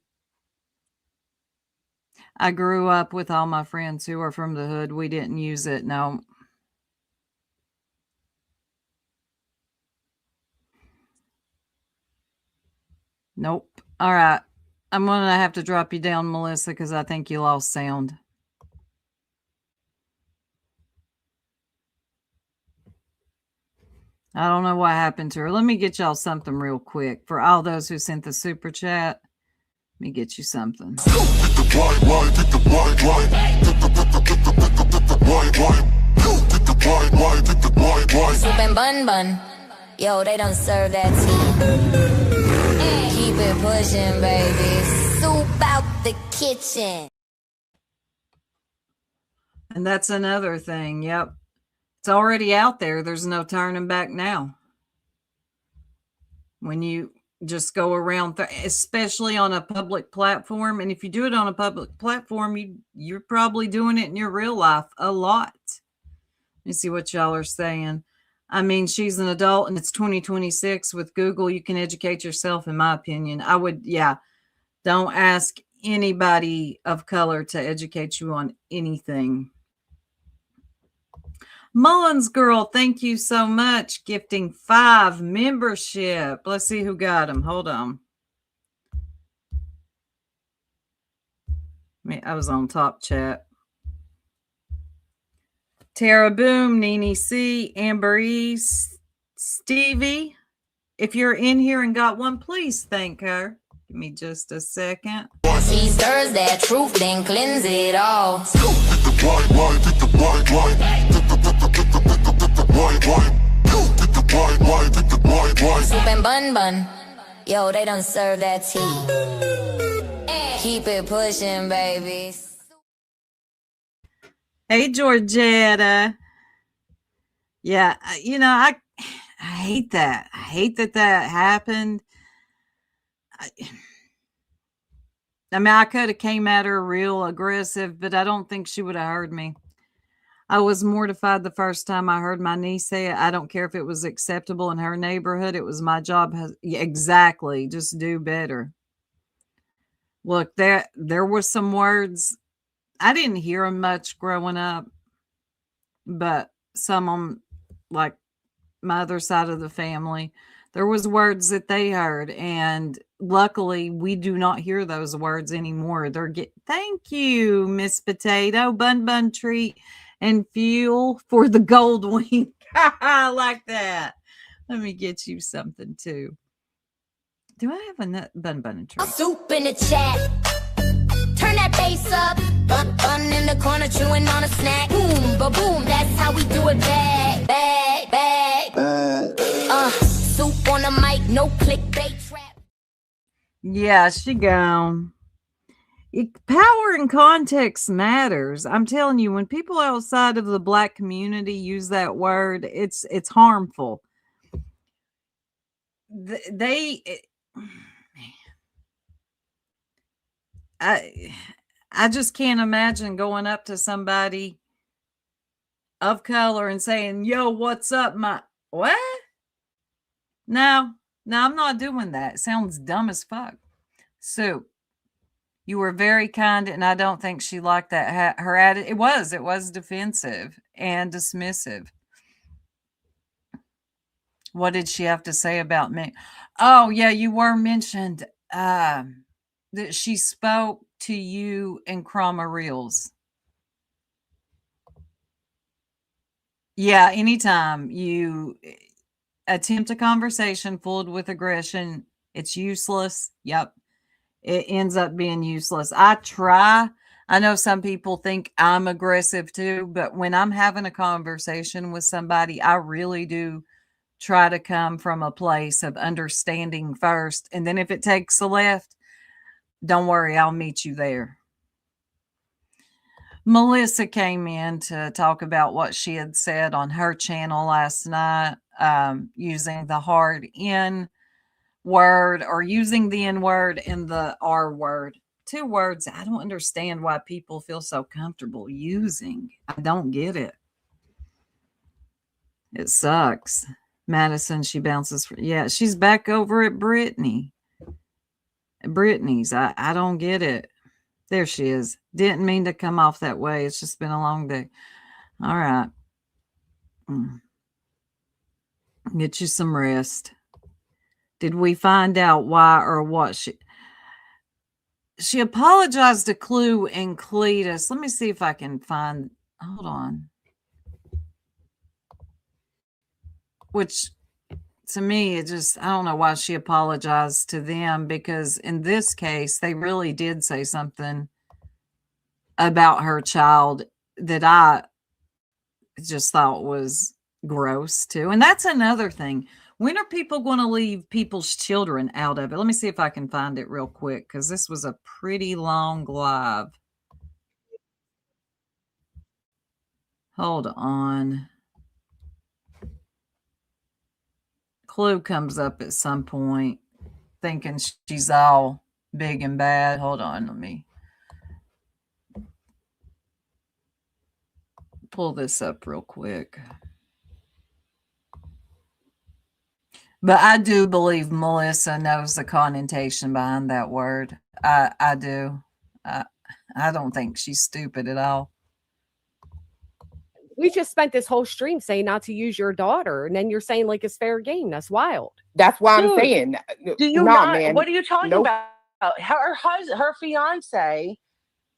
I grew up with all my friends who are from the hood. We didn't use it. No. Nope. All right. I'm going to have to drop you down, Melissa, because I think you lost sound. I don't know what happened to her. Let me get y'all something real quick. For all those who sent the super chat, let me get you something. Soup and bun bun. Yo, they don't serve that tea. Keep it pushing, baby. Soup out the kitchen. And that's another thing. Yep. It's already out there. There's no turning back now. When you just go around, especially on a public platform. And if you do it on a public platform, you're probably doing it in your real life a lot. Let me see what y'all are saying. I mean, she's an adult and it's 2026. With Google, you can educate yourself, in my opinion. I would, yeah, don't ask anybody of color to educate you on anything. Mullins girl, thank you so much. Gifting 5 membership. Let's see who got them. Hold on. I was on top chat. Tara Boom, Nene C, Amber E, Stevie. If you're in here and got one, please thank her. Give me just a second. She stirs that truth, then cleanse it all. Soup and bun bun. Yo, they don't serve that tea. Keep Keep it pushing, baby. Hey, Georgetta. Yeah, I hate that. I hate that happened. I mean, I could have came at her real aggressive, but I don't think she would have heard me. I was mortified the first time I heard my niece say it. I don't care if it was acceptable in her neighborhood. It was my job. Yeah, exactly. Just do better. Look, there were some words. I didn't hear them much growing up, but some of them, like my other side of the family, there was words that they heard, and luckily we do not hear those words anymore. Thank you, Miss Potato, bun treat and fuel for the gold wing. I like that. Let me get you something too. Do I have a nut bun and treat? Soup in the chat. Turn that bass up. Bun in the corner chewing on a snack. Boom, ba-boom, that's how we do it. Bag. Soup on the mic, no clickbait trap. Yeah, she gone. Power and context matters. I'm telling you, when people outside of the Black community use that word, it's harmful. I just can't imagine going up to somebody of color and saying, "Yo, what's up, my what?" No, I'm not doing that. It sounds dumb as fuck. So, you were very kind, and I don't think she liked that. Her attitude, it was defensive and dismissive. What did she have to say about me? Oh, yeah, you were mentioned that she spoke to you in Chroma Reels. Yeah, anytime you attempt a conversation filled with aggression, it's useless. Yep. It ends up being useless. I know some people think I'm aggressive too, but when I'm having a conversation with somebody, I really do try to come from a place of understanding first. And then if it takes a left, don't worry, I'll meet you there. Melissa came in to talk about what she had said on her channel last night, using the hard N word or using the N word and the R word. Two words I don't understand why people feel so comfortable using. I don't get it. It sucks. Madison, she bounces. Yeah, she's back over at Brittany's. I don't get it. There she is. Didn't mean to come off that way. It's just been a long day. All right. Get you some rest. Did we find out why or what she apologized to Clue and Cletus? Let me see if I can find. Hold on. Which, to me, it just, I don't know why she apologized to them, because in this case, they really did say something about her child that I just thought was gross too. And that's another thing. When are people going to leave people's children out of it? Let me see if I can find it real quick, because this was a pretty long live. Hold on. Clue comes up at some point thinking she's all big and bad. Hold on, let me pull this up real quick. But I do believe Melissa knows the connotation behind that word. I do. I don't think she's stupid at all. We just spent this whole stream saying not to use your daughter, and then you're saying like it's fair game. That's wild. That's why Dude, I'm saying. Do you Nah, not? man. What are you talking Nope. about? Her fiance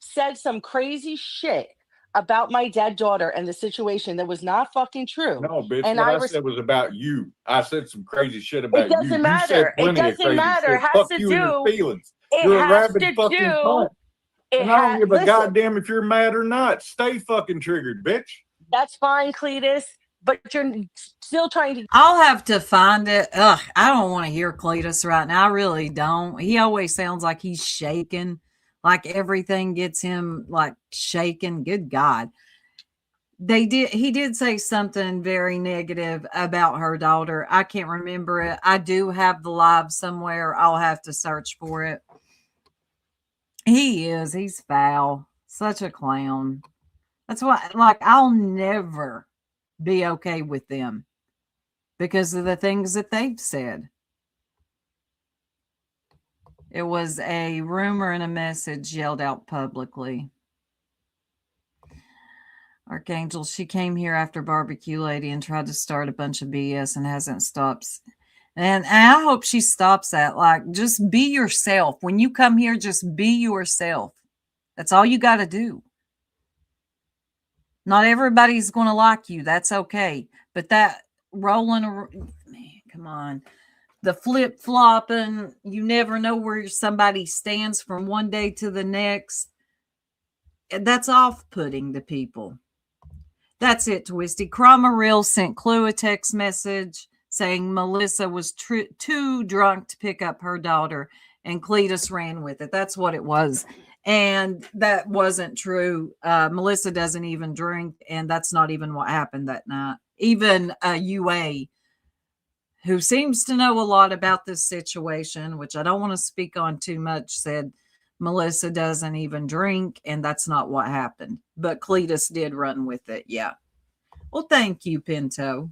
said some crazy shit about my dead daughter and the situation that was not fucking true. No, bitch. And What I said was about you. I said some crazy shit about it doesn't you. matter. You said It plenty of doesn't crazy matter. shit. It has Fuck to you and your do. feelings. It You're a has rabid to fucking do. cunt. It And I don't give a listen, goddamn if you're mad or not. Stay fucking triggered, bitch. That's fine, Cletus, but you're still trying to. I'll have to find it. Ugh, I don't want to hear Cletus right now. I really don't. He always sounds like he's shaking, Like everything gets him like shaken. Good God. He did say something very negative about her daughter. I can't remember it. I do have the live somewhere. I'll have to search for it. He's foul. Such a clown. That's why, like, I'll never be okay with them because of the things that they've said. It was a rumor and a message yelled out publicly. Archangel, she came here after Barbecue Lady and tried to start a bunch of BS and hasn't stopped. And I hope she stops that. Like, just be yourself. When you come here, just be yourself. That's all you got to do. Not everybody's going to like you. That's okay. But that rolling around, man, come on. The flip-flopping, you never know where somebody stands from one day to the next. That's off-putting to people. That's it, Twisty. Cromaril sent Clue a text message saying Melissa was too drunk to pick up her daughter, and Cletus ran with it. That's what it was. And that wasn't true. Melissa doesn't even drink, and that's not even what happened that night. Even UA, who seems to know a lot about this situation, which I don't want to speak on too much, said Melissa doesn't even drink, and that's not what happened. But Cletus did run with it. Yeah. Well, thank you, Pinto.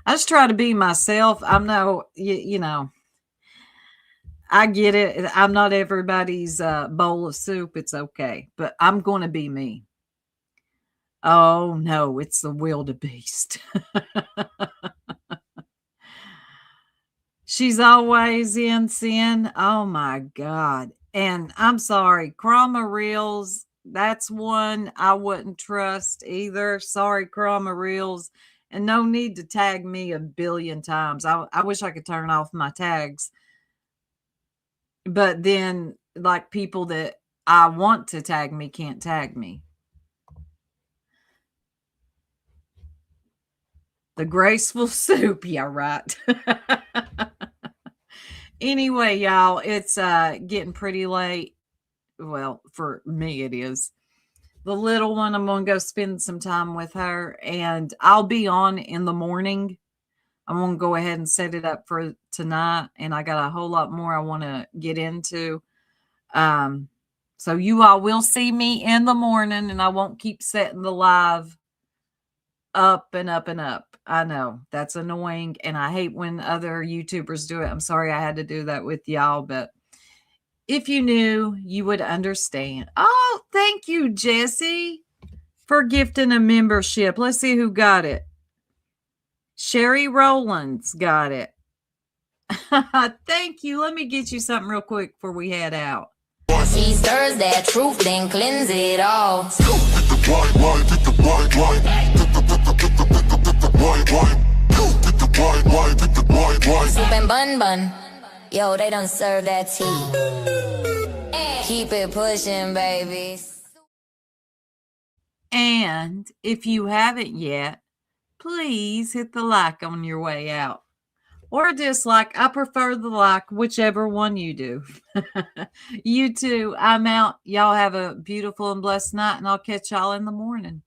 I just try to be myself. I'm no, you know, I get it. I'm not everybody's bowl of soup. It's okay. But I'm going to be me. Oh, no, it's the wildebeest. She's always in sin. Oh, my God. And I'm sorry, Chroma Reels, that's one I wouldn't trust either. Sorry, Chroma Reels. And no need to tag me a billion times. I wish I could turn off my tags. But then, like, people that I want to tag me can't tag me. The graceful soup. Yeah, right. Anyway, y'all, it's getting pretty late. Well, for me, it is. The little one, I'm going to go spend some time with her, and I'll be on in the morning. I'm going to go ahead and set it up for tonight, and I got a whole lot more I want to get into. So you all will see me in the morning, and I won't keep setting the live up and up and up. I know that's annoying, and I hate when other YouTubers do it. I'm sorry I had to do that with y'all, but if you knew, you would understand. Oh, thank you, Jesse, for gifting a membership. Let's see who got it. Sherry Rowlands got it. Thank you. Let me get you something real quick before we head out. She stirs that truth, then cleanse it all. Soup and bun. Yo, they don't serve that tea. Keep it pushing, baby. And if you haven't yet, please hit the like on your way out. Or dislike. I prefer the like, whichever one you do. You too. I'm out. Y'all have a beautiful and blessed night, and I'll catch y'all in the morning.